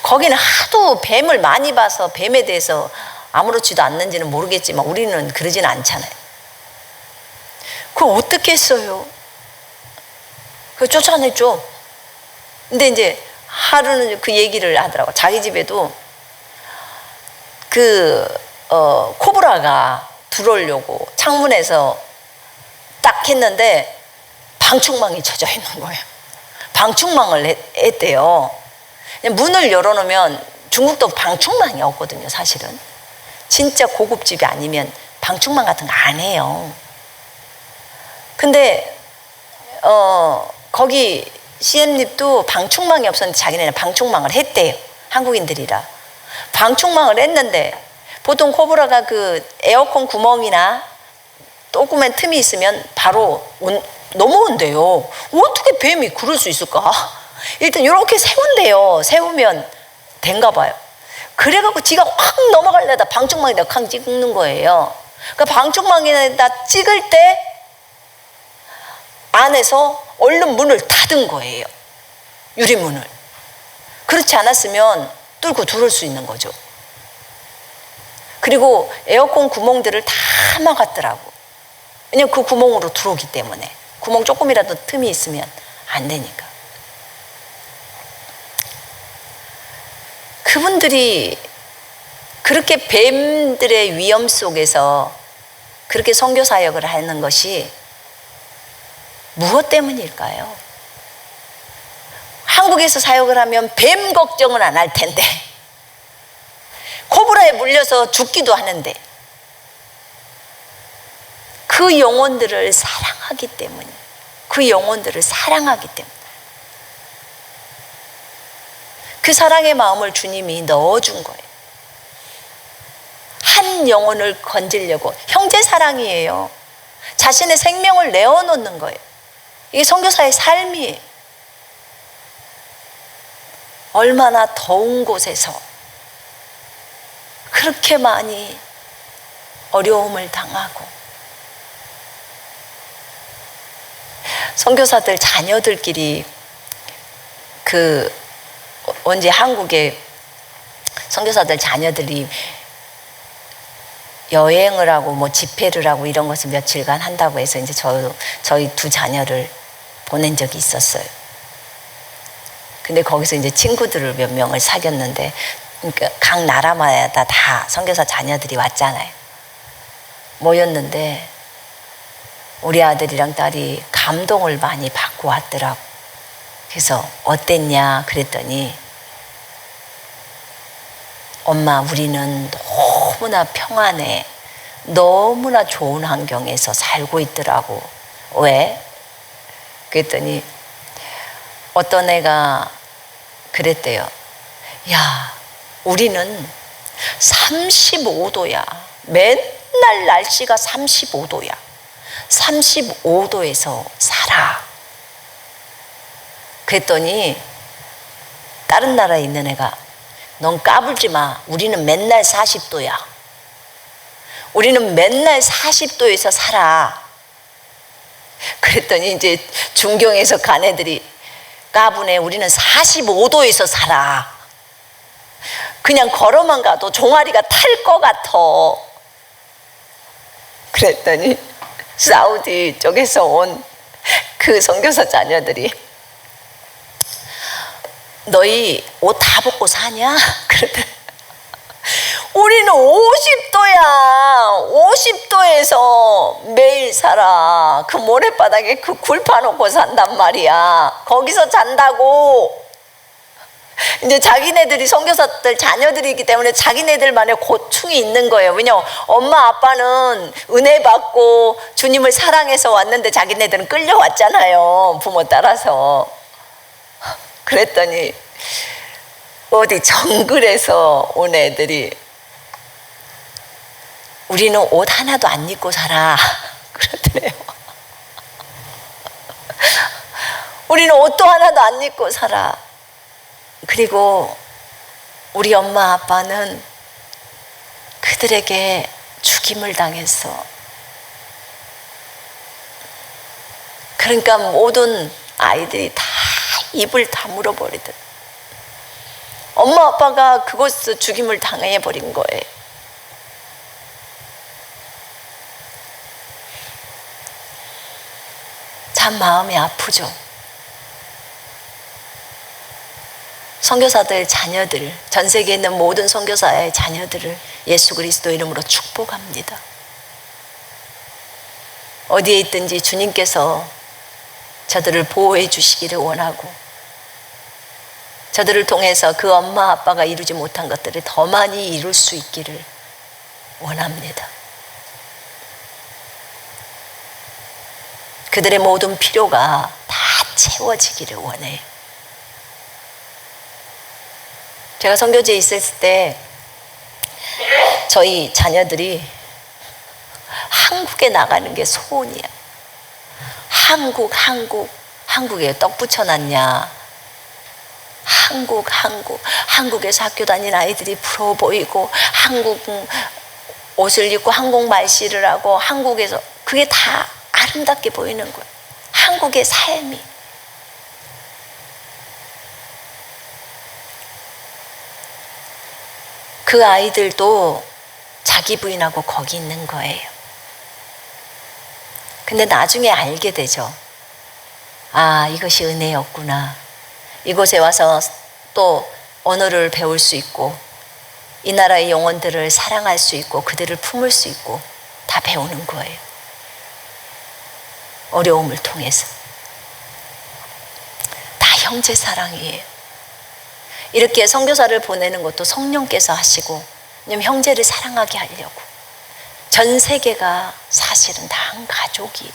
Speaker 1: 거기는 하도 뱀을 많이 봐서 뱀에 대해서 아무렇지도 않는지는 모르겠지만 우리는 그러지는 않잖아요. 그걸 어떻게 했어요? 그걸 쫓아냈죠. 근데 이제 하루는 그 얘기를 하더라고. 자기 집에도 코브라가 들어오려고 창문에서 딱 했는데 방충망이 쳐져 있는 거예요. 방충망을 했대요. 문을 열어놓으면 중국도 방충망이 없거든요, 사실은. 진짜 고급집이 아니면 방충망 같은 거 안 해요. 근데 거기 시엠립도 방충망이 없었는데 자기네는 방충망을 했대요. 한국인들이라. 방충망을 했는데 보통 코브라가 그 에어컨 구멍이나 조그만 틈이 있으면 바로 넘어온대요. 어떻게 뱀이 그럴 수 있을까? 일단 이렇게 세운대요. 세우면 된가 봐요. 그래갖고 지가 확 넘어가려다 방충망에다 쾅 찍는 거예요. 그 방충망에다 찍을 때 안에서 얼른 문을 닫은 거예요. 유리문을. 그렇지 않았으면 뚫고 들어올 수 있는 거죠. 그리고 에어컨 구멍들을 다 막았더라고. 왜냐면 그 구멍으로 들어오기 때문에. 구멍 조금이라도 틈이 있으면 안 되니까. 그분들이 그렇게 뱀들의 위험 속에서 그렇게 선교 사역을 하는 것이 무엇 때문일까요? 한국에서 사역을 하면 뱀 걱정은 안 할 텐데, 코브라에 물려서 죽기도 하는데, 그 영혼들을 사랑하기 때문에, 그 영혼들을 사랑하기 때문에, 그 사랑의 마음을 주님이 넣어준 거예요. 한 영혼을 건지려고. 형제 사랑이에요. 자신의 생명을 내어놓는 거예요. 이게 선교사의 삶이에요. 얼마나 더운 곳에서 그렇게 많이 어려움을 당하고, 선교사들 자녀들끼리 언제 한국에 선교사들 자녀들이 여행을 하고 뭐 집회를 하고 이런 것을 며칠간 한다고 해서 이제 저희 두 자녀를 보낸 적이 있었어요. 근데 거기서 이제 친구들을 몇 명을 사귀었는데, 그러니까 각 나라마다 다 선교사 자녀들이 왔잖아요. 모였는데 우리 아들이랑 딸이 감동을 많이 받고 왔더라고. 그래서 어땠냐 그랬더니, 엄마, 우리는 너무나 평안해, 너무나 좋은 환경에서 살고 있더라고. 왜? 그랬더니 어떤 애가 그랬대요. 야, 우리는 35도야. 맨날 날씨가 35도야. 35도에서 살아. 그랬더니 다른 나라에 있는 애가 넌 까불지 마. 우리는 맨날 40도야. 우리는 맨날 40도에서 살아. 그랬더니 이제 중경에서 간 애들이 까부네. 우리는 45도에서 살아. 그냥 걸어만 가도 종아리가 탈 것 같아. 그랬더니 사우디 쪽에서 온 그 선교사 자녀들이 너희 옷 다 벗고 사냐? 그러더니 우리는 50도야. 50도에서 매일 살아. 그 모래바닥에 그 굴 파놓고 산단 말이야. 거기서 잔다고. 이제 자기네들이 선교사들 자녀들이기 때문에 자기네들만의 고충이 있는 거예요. 왜냐면 엄마 아빠는 은혜 받고 주님을 사랑해서 왔는데 자기네들은 끌려왔잖아요. 부모 따라서. 그랬더니 어디 정글에서 온 애들이 우리는 옷 하나도 안 입고 살아. 그러더래요. 우리는 옷도 하나도 안 입고 살아. 그리고 우리 엄마 아빠는 그들에게 죽임을 당했어. 그러니까 모든 아이들이 다 입을 다물어 버리더라. 엄마 아빠가 그곳에서 죽임을 당해버린 거예요. 참 마음이 아프죠. 선교사들 자녀들, 전 세계에 있는 모든 선교사의 자녀들을 예수 그리스도 이름으로 축복합니다. 어디에 있든지 주님께서 저들을 보호해 주시기를 원하고 저들을 통해서 그 엄마 아빠가 이루지 못한 것들을 더 많이 이룰 수 있기를 원합니다. 그들의 모든 필요가 다 채워지기를 원해요. 제가 선교지에 있었을 때 저희 자녀들이 한국에 나가는 게 소원이야. 한국에 떡 붙여놨냐. 한국에서 학교 다닌 아이들이 부러워 보이고 한국 옷을 입고 한국 말씨를 하고 한국에서 그게 다 아름답게 보이는 거예요. 한국의 삶이. 그 아이들도 자기 부인하고 거기 있는 거예요. 근데 나중에 알게 되죠. 아, 이것이 은혜였구나. 이곳에 와서 또 언어를 배울 수 있고 이 나라의 영혼들을 사랑할 수 있고 그들을 품을 수 있고 다 배우는 거예요. 어려움을 통해서. 다 형제 사랑이에요. 이렇게 선교사를 보내는 것도 성령께서 하시고 왜냐면 형제를 사랑하게 하려고. 전 세계가 사실은 다 한 가족이.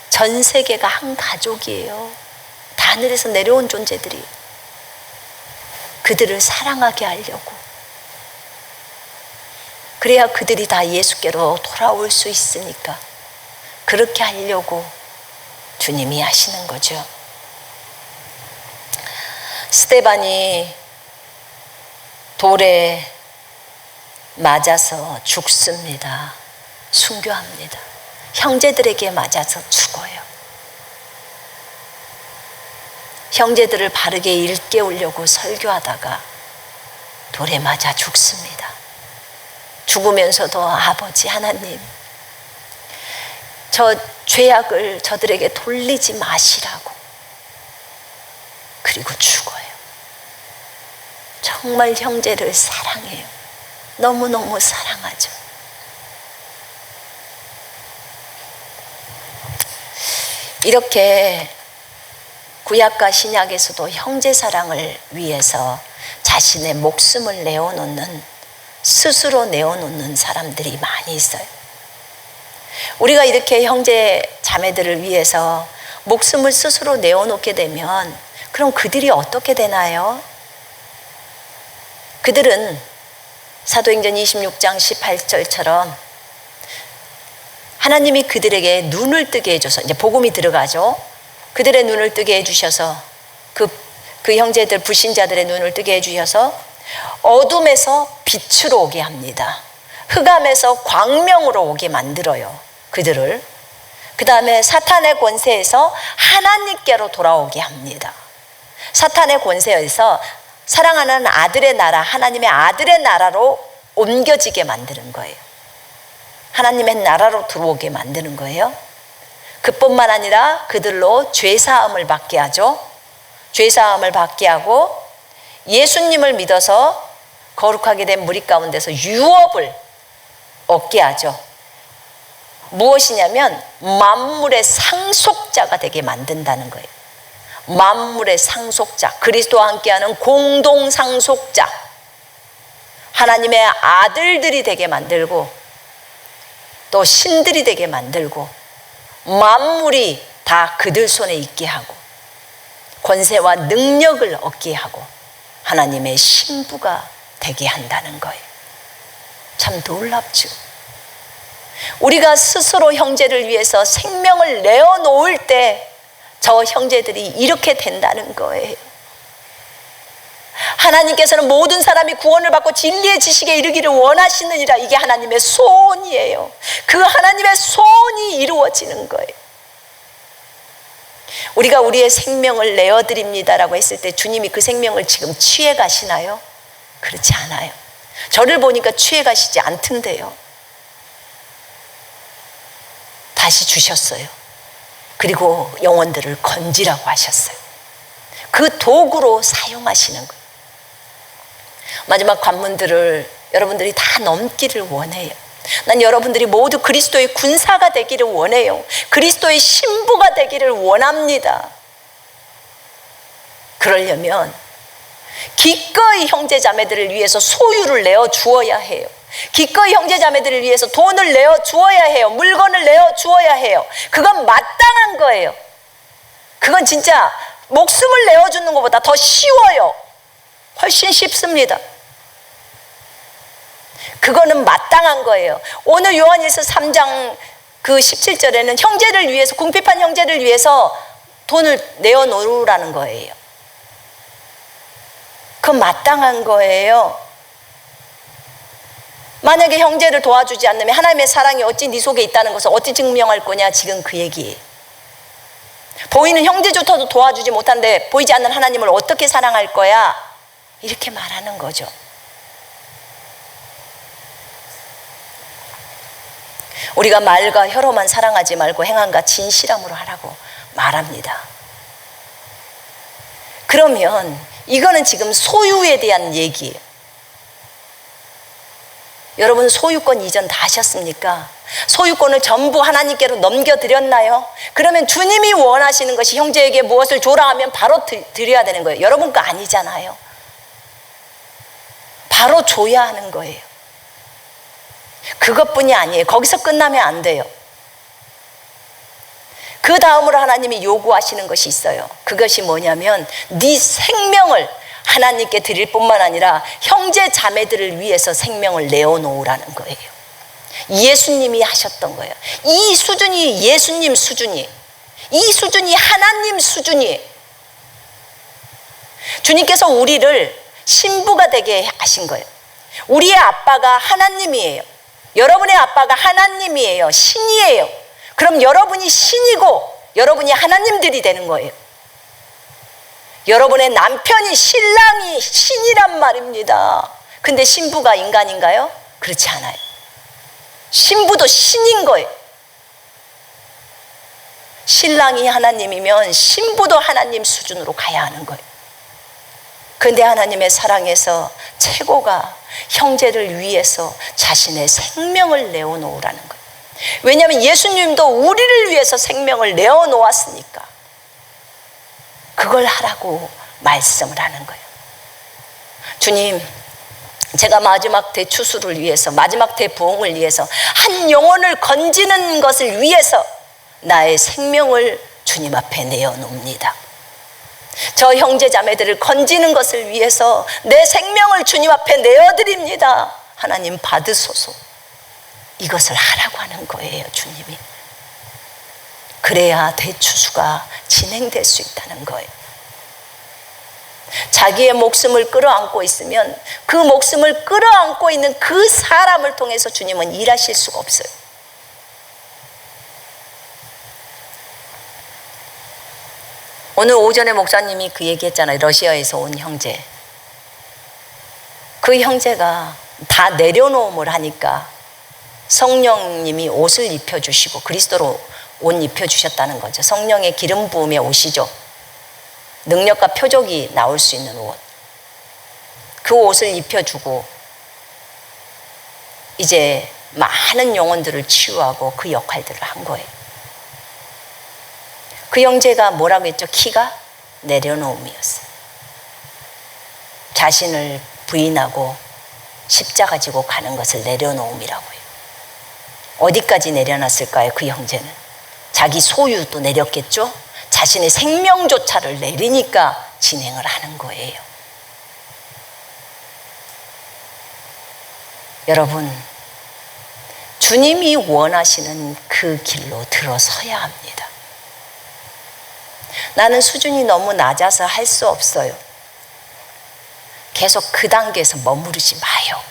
Speaker 1: 전 세계가 한 가족이에요. 다 하늘에서 내려온 존재들이. 그들을 사랑하게 하려고. 그래야 그들이 다 예수께로 돌아올 수 있으니까 그렇게 하려고 주님이 하시는 거죠. 스데반이 돌에 맞아서 죽습니다. 순교합니다. 형제들에게 맞아서 죽어요. 형제들을 바르게 일깨우려고 설교하다가 돌에 맞아 죽습니다. 죽으면서도 아버지 하나님, 저 죄악을 저들에게 돌리지 마시라고. 그리고 죽어요. 정말 형제를 사랑해요. 너무너무 사랑하죠. 이렇게 구약과 신약에서도 형제 사랑을 위해서 자신의 목숨을 내어놓는, 스스로 내어놓는 사람들이 많이 있어요. 우리가 이렇게 형제 자매들을 위해서 목숨을 스스로 내어놓게 되면 그럼 그들이 어떻게 되나요? 그들은 사도행전 26장 18절처럼 하나님이 그들에게 눈을 뜨게 해줘서 이제 복음이 들어가죠. 그들의 눈을 뜨게 해주셔서 그 형제들 불신자들의 눈을 뜨게 해주셔서 어둠에서 빛으로 오게 합니다. 흑암에서 광명으로 오게 만들어요. 그들을. 그 다음에 사탄의 권세에서 하나님께로 돌아오게 합니다. 사탄의 권세에서 사랑하는 아들의 나라, 하나님의 아들의 나라로 옮겨지게 만드는 거예요. 하나님의 나라로 들어오게 만드는 거예요. 그뿐만 아니라 그들로 죄사함을 받게 하죠. 죄사함을 받게 하고 예수님을 믿어서 거룩하게 된 무리 가운데서 유업을 얻게 하죠. 무엇이냐면 만물의 상속자가 되게 만든다는 거예요. 만물의 상속자, 그리스도와 함께하는 공동 상속자, 하나님의 아들들이 되게 만들고 또 신들이 되게 만들고 만물이 다 그들 손에 있게 하고 권세와 능력을 얻게 하고 하나님의 신부가 되게 한다는 거예요. 참 놀랍죠. 우리가 스스로 형제를 위해서 생명을 내어놓을 때 저 형제들이 이렇게 된다는 거예요. 하나님께서는 모든 사람이 구원을 받고 진리의 지식에 이르기를 원하시느니라. 이게 하나님의 소원이에요. 그 하나님의 소원이 이루어지는 거예요. 우리가 우리의 생명을 내어드립니다라고 했을 때 주님이 그 생명을 지금 취해 가시나요? 그렇지 않아요. 저를 보니까 취해 가시지 않던데요. 다시 주셨어요. 그리고 영혼들을 건지라고 하셨어요. 그 도구로 사용하시는 거예요. 마지막 관문들을 여러분들이 다 넘기를 원해요. 난 여러분들이 모두 그리스도의 군사가 되기를 원해요. 그리스도의 신부가 되기를 원합니다. 그러려면 기꺼이 형제 자매들을 위해서 소유를 내어 주어야 해요. 기꺼이 형제 자매들을 위해서 돈을 내어 주어야 해요. 물건을 내어 주어야 해요. 그건 마땅한 거예요. 그건 진짜 목숨을 내어주는 것보다 더 쉬워요. 훨씬 쉽습니다. 그거는 마땅한 거예요. 오늘 요한일서 3장 그 17절에는 형제를 위해서, 궁핍한 형제를 위해서 돈을 내어놓으라는 거예요. 그건 마땅한 거예요. 만약에 형제를 도와주지 않으면 하나님의 사랑이 어찌 네 속에 있다는 것을 어찌 증명할 거냐, 지금 그 얘기예요. 보이는 형제조차도 도와주지 못한데 보이지 않는 하나님을 어떻게 사랑할 거야? 이렇게 말하는 거죠. 우리가 말과 혀로만 사랑하지 말고 행함과 진실함으로 하라고 말합니다. 그러면 이거는 지금 소유에 대한 얘기예요. 여러분 소유권 이전 다 하셨습니까? 소유권을 전부 하나님께로 넘겨드렸나요? 그러면 주님이 원하시는 것이 형제에게 무엇을 줘라 하면 바로 드려야 되는 거예요. 여러분 거 아니잖아요. 바로 줘야 하는 거예요. 그것뿐이 아니에요. 거기서 끝나면 안 돼요. 그 다음으로 하나님이 요구하시는 것이 있어요. 그것이 뭐냐면 네 생명을 하나님께 드릴 뿐만 아니라 형제 자매들을 위해서 생명을 내어놓으라는 거예요. 예수님이 하셨던 거예요. 이 수준이 예수님 수준이, 이 수준이 하나님 수준이. 주님께서 우리를 신부가 되게 하신 거예요. 우리의 아빠가 하나님이에요. 여러분의 아빠가 하나님이에요. 신이에요. 그럼 여러분이 신이고 여러분이 하나님들이 되는 거예요. 여러분의 남편이, 신랑이 신이란 말입니다. 근데 신부가 인간인가요? 그렇지 않아요. 신부도 신인 거예요. 신랑이 하나님이면 신부도 하나님 수준으로 가야 하는 거예요. 근데 하나님의 사랑에서 최고가 형제를 위해서 자신의 생명을 내어놓으라는 거예요. 왜냐하면 예수님도 우리를 위해서 생명을 내어놓았으니까 그걸 하라고 말씀을 하는 거예요. 주님, 제가 마지막 대추수를 위해서, 마지막 대부흥을 위해서, 한 영혼을 건지는 것을 위해서 나의 생명을 주님 앞에 내어놓습니다. 저 형제 자매들을 건지는 것을 위해서 내 생명을 주님 앞에 내어드립니다. 하나님 받으소서. 이것을 하라고 하는 거예요, 주님이. 그래야 대추수가 진행될 수 있다는 거예요. 자기의 목숨을 끌어안고 있으면 그 목숨을 끌어안고 있는 그 사람을 통해서 주님은 일하실 수가 없어요. 오늘 오전에 목사님이 그 얘기했잖아요. 러시아에서 온 형제. 그 형제가 다 내려놓음을 하니까 성령님이 옷을 입혀주시고 그리스도로 옷 입혀주셨다는 거죠. 성령의 기름 부음의 옷이죠. 능력과 표적이 나올 수 있는 옷. 그 옷을 입혀주고 이제 많은 영혼들을 치유하고 그 역할들을 한 거예요. 그 형제가 뭐라고 했죠? 키가 내려놓음이었어요. 자신을 부인하고 십자가 지고 가는 것을 내려놓음이라고 해요. 어디까지 내려놨을까요? 그 형제는 자기 소유도 내렸겠죠? 자신의 생명조차를 내리니까 진행을 하는 거예요. 여러분, 주님이 원하시는 그 길로 들어서야 합니다. 나는 수준이 너무 낮아서 할 수 없어요. 계속 그 단계에서 머무르지 마요.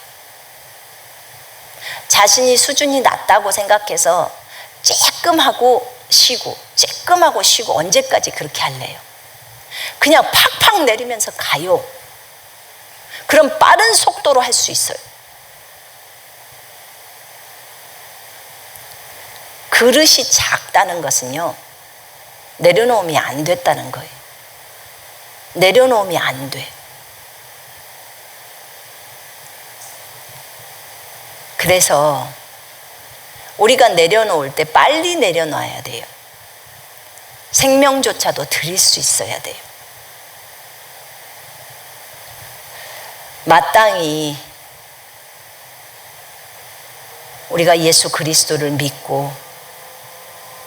Speaker 1: 자신이 수준이 낮다고 생각해서 쬐끔하고 쉬고 쬐끔하고 쉬고 언제까지 그렇게 할래요? 그냥 팍팍 내리면서 가요. 그럼 빠른 속도로 할 수 있어요. 그릇이 작다는 것은요, 내려놓음이 안 됐다는 거예요. 내려놓음이 안 돼. 그래서 우리가 내려놓을 때 빨리 내려놔야 돼요. 생명조차도 드릴 수 있어야 돼요. 마땅히 우리가 예수 그리스도를 믿고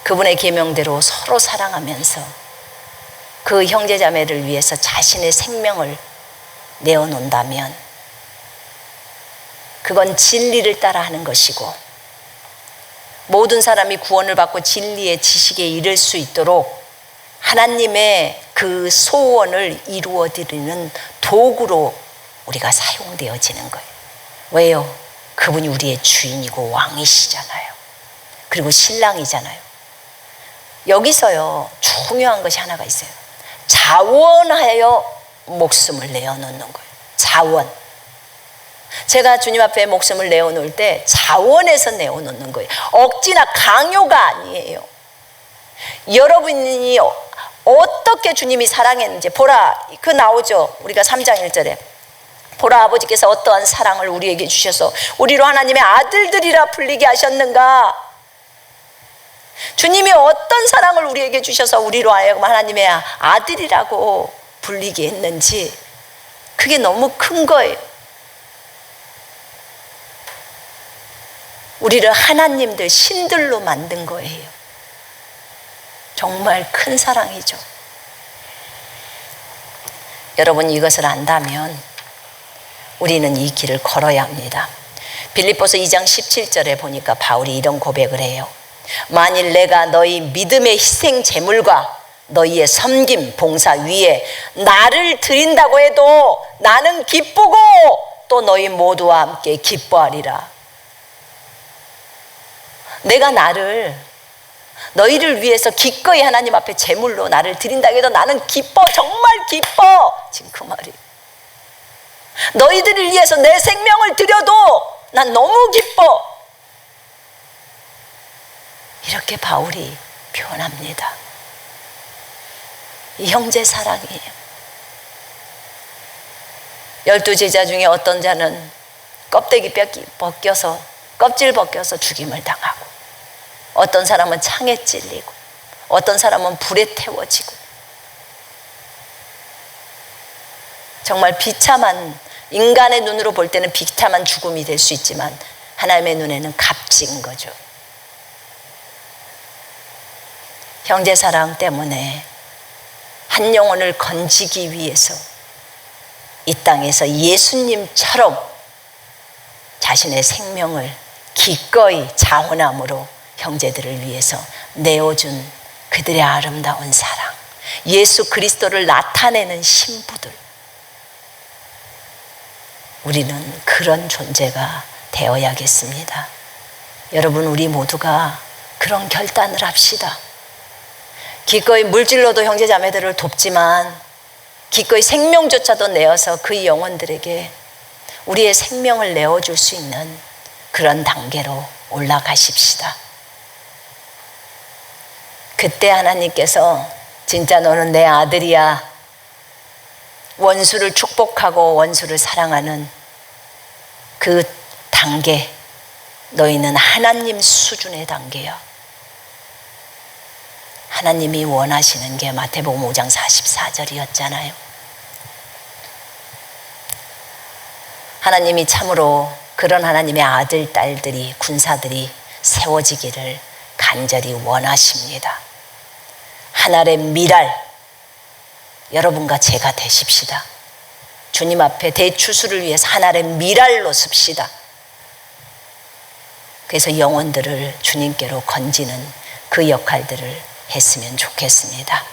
Speaker 1: 그분의 계명대로 서로 사랑하면서 그 형제자매를 위해서 자신의 생명을 내어놓는다면 그건 진리를 따라 하는 것이고, 모든 사람이 구원을 받고 진리의 지식에 이를 수 있도록 하나님의 그 소원을 이루어드리는 도구로 우리가 사용되어지는 거예요. 왜요? 그분이 우리의 주인이고 왕이시잖아요. 그리고 신랑이잖아요. 여기서요, 중요한 것이 하나가 있어요. 자원하여 목숨을 내어놓는 거예요. 자원. 제가 주님 앞에 목숨을 내어놓을 때 자원해서 내어놓는 거예요. 억지나 강요가 아니에요. 여러분이 어떻게 주님이 사랑했는지 보라, 그 나오죠. 우리가 3장 1절에 보라, 아버지께서 어떠한 사랑을 우리에게 주셔서 우리로 하나님의 아들들이라 불리게 하셨는가. 주님이 어떤 사랑을 우리에게 주셔서 우리로 하여금 하나님의 아들이라고 불리게 했는지, 그게 너무 큰 거예요. 우리를 하나님들, 신들로 만든 거예요. 정말 큰 사랑이죠. 여러분, 이것을 안다면 우리는 이 길을 걸어야 합니다. 빌립보서 2장 17절에 보니까 바울이 이런 고백을 해요. 만일 내가 너희 믿음의 희생 제물과 너희의 섬김 봉사 위에 나를 드린다고 해도 나는 기쁘고 또 너희 모두와 함께 기뻐하리라. 내가 너희를 위해서 기꺼이 하나님 앞에 제물로 나를 드린다고 해도 나는 기뻐, 정말 기뻐. 지금 그 말이, 너희들을 위해서 내 생명을 드려도 난 너무 기뻐. 이렇게 바울이 표현합니다. 이 형제 사랑이에요. 12제자 중에 어떤 자는 껍데기 벗겨서, 껍질 벗겨서 죽임을 당하고, 어떤 사람은 창에 찔리고, 어떤 사람은 불에 태워지고, 정말 비참한, 인간의 눈으로 볼 때는 비참한 죽음이 될 수 있지만 하나님의 눈에는 값진 거죠. 형제 사랑 때문에 한 영혼을 건지기 위해서 이 땅에서 예수님처럼 자신의 생명을 기꺼이 자원함으로 형제들을 위해서 내어준 그들의 아름다운 사랑, 예수 그리스도를 나타내는 신부들, 우리는 그런 존재가 되어야겠습니다. 여러분, 우리 모두가 그런 결단을 합시다. 기꺼이 물질로도 형제 자매들을 돕지만 기꺼이 생명조차도 내어서 그 영혼들에게 우리의 생명을 내어줄 수 있는 그런 단계로 올라가십시다. 그때 하나님께서 진짜 너는 내 아들이야, 원수를 축복하고 원수를 사랑하는 그 단계, 너희는 하나님 수준의 단계야. 하나님이 원하시는 게 마태복음 5장 44절이었잖아요. 하나님이 참으로 그런 하나님의 아들, 딸들이, 군사들이 세워지기를 간절히 원하십니다. 하나의 미랄, 여러분과 제가 되십시다. 주님 앞에 대추수를 위해서 하나의 미랄로 섭시다. 그래서 영혼들을 주님께로 건지는 그 역할들을 했으면 좋겠습니다.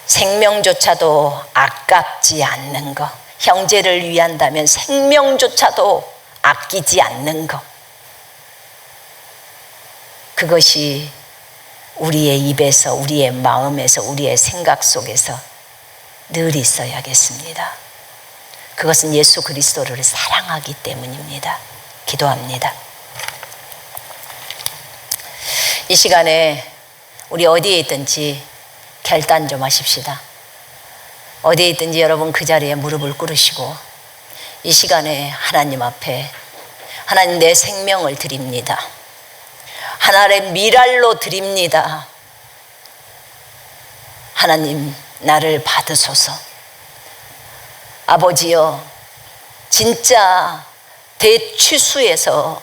Speaker 1: 생명조차도 아깝지 않는 것, 형제를 위한다면 생명조차도 아끼지 않는 것, 그것이 우리의 입에서, 우리의 마음에서, 우리의 생각 속에서 늘 있어야겠습니다. 그것은 예수 그리스도를 사랑하기 때문입니다. 기도합니다. 이 시간에 우리 어디에 있든지 결단 좀 하십시다. 어디에 있든지 여러분 그 자리에 무릎을 꿇으시고 이 시간에 하나님 앞에, 하나님 내 생명을 드립니다. 하나의 미랄로 드립니다. 하나님 나를 받으소서. 아버지여, 진짜 대취수에서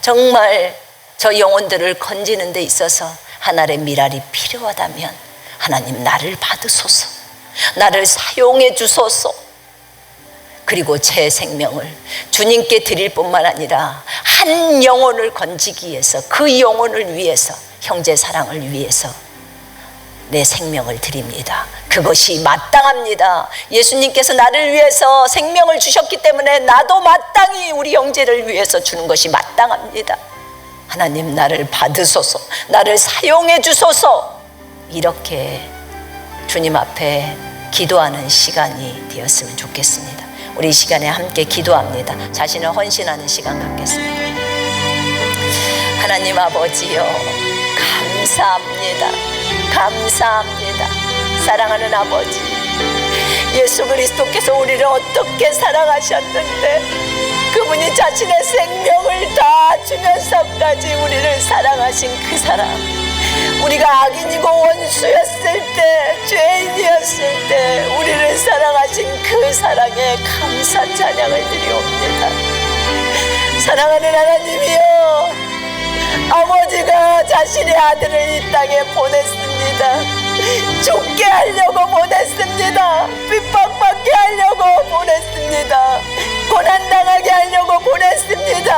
Speaker 1: 정말 저 영혼들을 건지는 데 있어서 하나의 미랄이 필요하다면 하나님 나를 받으소서. 나를 사용해 주소서. 그리고 제 생명을 주님께 드릴 뿐만 아니라 한 영혼을 건지기 위해서, 그 영혼을 위해서, 형제 사랑을 위해서 내 생명을 드립니다. 그것이 마땅합니다. 예수님께서 나를 위해서 생명을 주셨기 때문에 나도 마땅히 우리 형제를 위해서 주는 것이 마땅합니다. 하나님 나를 받으소서. 나를 사용해 주소서. 이렇게 주님 앞에 기도하는 시간이 되었으면 좋겠습니다. 우리 이 시간에 함께 기도합니다. 자신을 헌신하는 시간 갖겠습니다. 하나님 아버지요, 감사합니다. 감사합니다. 사랑하는 아버지, 예수 그리스도께서 우리를 어떻게 사랑하셨는데 그분이 자신의 생명을 다 주면서까지 우리를 사랑하신 그 사랑, 우리가 악인이고 원수였을 때, 죄인이었을 때 우리를 사랑하신 그 사랑에 감사 찬양을 드리옵니다. 사랑하는 하나님이여, 아버지가 자신의 아들을 이 땅에 보냈습니다. 죽게 하려고 보냈습니다. 핍박받게 하려고 보냈습니다. 고난당하게 하려고 보냈습니다.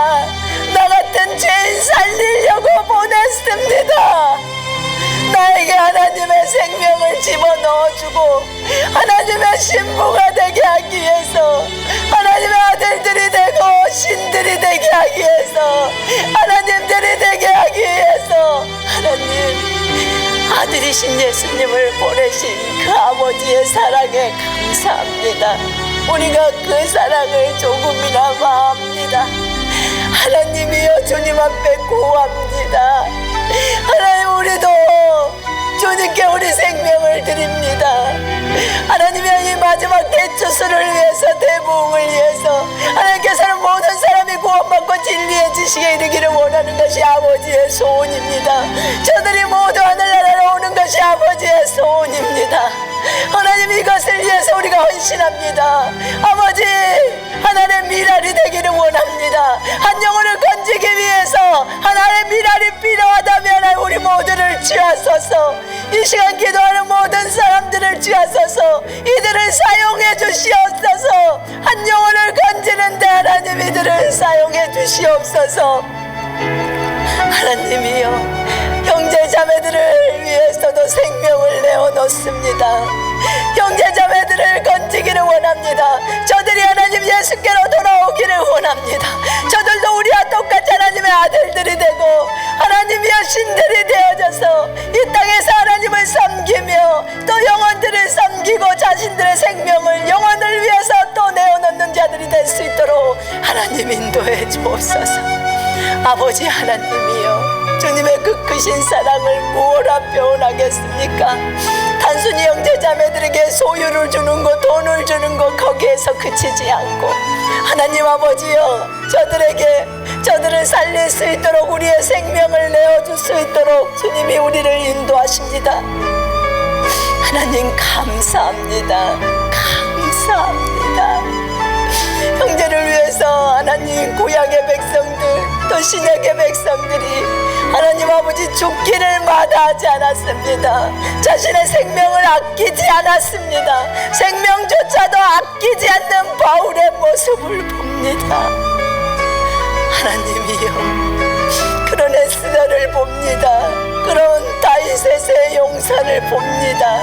Speaker 1: 나 같은 죄인 살리려고 보냈습니다. 나에게 하나님의 생명을 집어넣어주고 하나님의 신부가 되게 하기 위해서, 하나님의 아들들이 되고 신들이 되게 하기 위해서, 하나님들이 되게 하기 위해서 하나님 아들이신 예수님을 보내신 그 아버지의 사랑에 감사합니다. 우리가 그 사랑을 조금이나마 압니다. 하나님이여, 주님 앞에 구합니다. 하나님, 우리도 주님께 우리 생명을 드립니다. 하나님의 이 마지막 대추수를 위해서, 대부흥을 위해서 하나님께서는 모든 사람이 구원받고 진리의 지식에 이르기를 원하는 것이 아버지의 소원입니다. 저들이 모두 하늘나라로 오는 것이 아버지의 소원입니다. 하나님, 이것을 위해서 우리가 헌신합니다. 아버지, 하나님의 미랄이 되기를 원합니다. 한 영혼을 건지기 위해서 하나님의 미랄이 필요하다면 우리 모두를 주하소서. 이 시간 기도하는 모든 사람들을 주하소서. 이들을 사용해 주시옵소서. 한 영혼을 건지는데 하나님 이들을 사용해 주시옵소서. 주옵소서. 하나님이여, 형제 자매들을 위해서도 생명을 내어놓습니다. 형제 자매들을 건지기를 원합니다. 저들이 하나님 예수께로 돌아오기를 원합니다. 저들도 우리와 똑같이 하나님의 아들들이 되고 하나님이여 신들이 되어져서 이 땅에서 하나님을 섬기며 또 영혼들을 섬기고 자신들의 생명을 영혼을 위해서 또 내어놓는 자들이 될 수 있도록 하나님 인도해 주옵소서. 아버지 하나님이여, 주님의 그 크신 사랑을 무엇라 표현하겠습니까? 단순히 형제자매들에게 소유를 주는 것, 돈을 주는 것, 거기에서 그치지 않고 하나님 아버지여, 저들을 살릴 수 있도록 우리의 생명을 내어줄 수 있도록 주님이 우리를 인도하십니다. 하나님 감사합니다. 감사합니다. 형제를 위해서 하나님 구약의 백성들 또 신약의 백성들이 하나님 아버지 죽기를 마다하지 않았습니다. 자신의 생명을 아끼지 않았습니다. 생명조차도 아끼지 않는 바울의 모습을 봅니다. 하나님이여, 그런 에스더를 봅니다. 그런 다윗의 용사를 봅니다.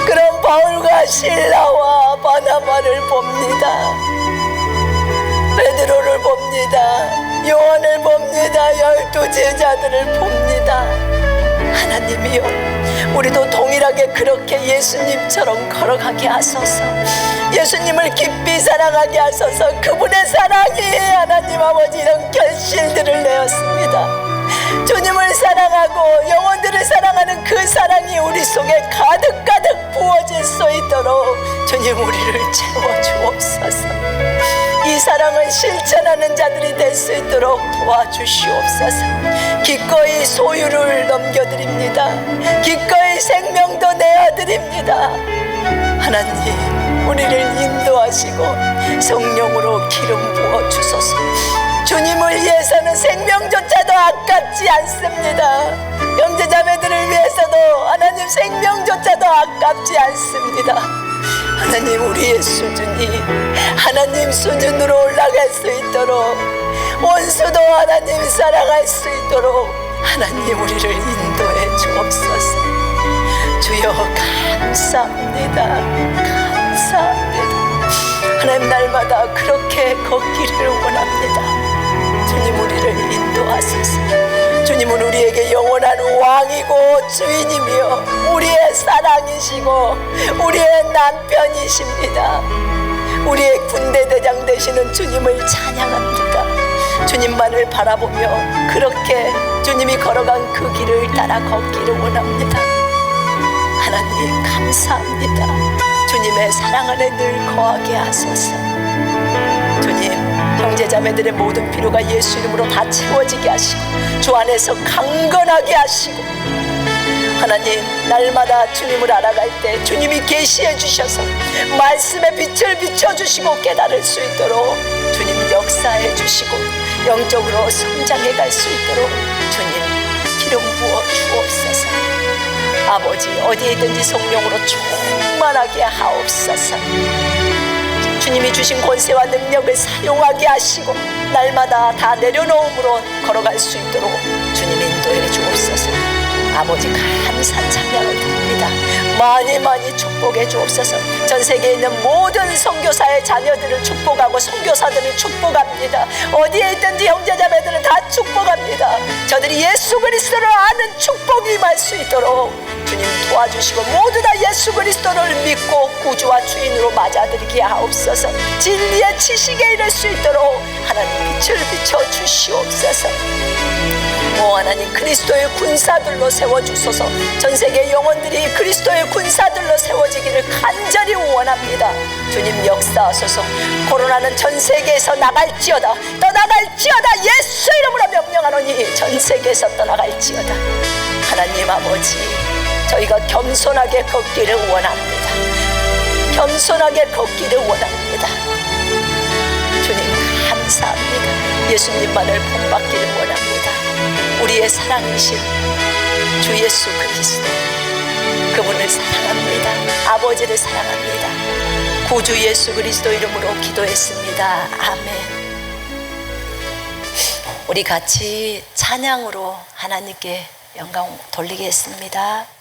Speaker 1: 그런 바울과 실라와 바나바를 봅니다. 베드로를 봅니다. 요한을 봅니다. 12 제자들을 봅니다. 하나님이여, 우리도 동일하게 그렇게 예수님처럼 걸어가게 하소서. 예수님을 깊이 사랑하게 하소서. 그분의 사랑이 하나님 아버지 이런 결실들을 내었습니다. 주님을 사랑하고 영혼들을 사랑하는 그 사랑이 우리 속에 가득가득 부어질 수 있도록 주님 우리를 채워주옵소서. 이 사랑을 실천하는 자들이 될 수 있도록 도와주시옵소서. 기꺼이 소유를 넘겨드립니다. 기꺼이 생명도 내어드립니다. 하나님, 우리를 인도하시고 성령으로 기름 부어주소서. 주님을 위해서는 생명조차도 아깝지 않습니다. 형제자매들을 위해서도 하나님 생명조차도 아깝지 않습니다. 하나님, 우리의 수준이 하나님 수준으로 올라갈 수 있도록, 원수도 하나님 사랑할 수 있도록 하나님 우리를 인도해 주옵소서. 주여 감사합니다. 감사합니다. 하나님, 날마다 그렇게 걷기를 원합니다. 주님, 우리를 인도하소서. 주님은 우리에게 영원한 왕이고 주인이며 우리의 사랑이시고 우리의 남편이십니다. 우리의 군대대장 되시는 주님을 찬양합니다. 주님만을 바라보며 그렇게 주님이 걸어간 그 길을 따라 걷기를 원합니다. 하나님 감사합니다. 주님의 사랑 안에 늘 거하게 하소서. 주님, 형제자매들의 모든 필요가 예수 이름으로 다 채워지게 하시고 주 안에서 강건하게 하시고, 하나님, 날마다 주님을 알아갈 때 주님이 계시해 주셔서 말씀의 빛을 비춰주시고 깨달을 수 있도록 주님 역사해 주시고 영적으로 성장해 갈 수 있도록 주님 기름 부어 주옵소서. 아버지, 어디에 있든지 성령으로 충만하게 하옵소서. 주님이 주신 권세와 능력을 사용하게 하시고 날마다 다 내려놓음으로 걸어갈 수 있도록 주님 인도해 주옵소서. 아버지, 감사 찬양을 드립니다. 많이 많이 축복해 주옵소서. 전 세계에 있는 모든 선교사의 자녀들을 축복하고 선교사들을 축복합니다. 어디에 있든지 형제자매들을 다 축복합니다. 저들이 예수 그리스도를 아는 축복이 임할 수 있도록 주님 도와주시고 모두 다 예수 그리스도를 믿고 구주와 주인으로 맞아들이게 하옵소서. 진리의 지식에 이를 수 있도록 하나님 빛을 비춰 주시옵소서. 오 하나님, 그리스도의 군사들로 세워주소서. 전세계 영혼들이 그리스도의 군사들로 세워지기를 간절히 원합니다. 주님 역사하소서. 코로나는 전세계에서 나갈지어다, 떠나갈지어다. 예수 이름으로 명령하노니 전세계에서 떠나갈지어다. 하나님 아버지, 저희가 겸손하게 걷기를 원합니다. 겸손하게 걷기를 원합니다. 주님 감사합니다. 예수님만을 본받기를 원합니다. 우리의 사랑이신 주 예수 그리스도, 그분을 사랑합니다. 아버지를 사랑합니다. 구주 예수 그리스도 이름으로 기도했습니다. 아멘. 우리 같이 찬양으로 하나님께 영광 돌리겠습니다.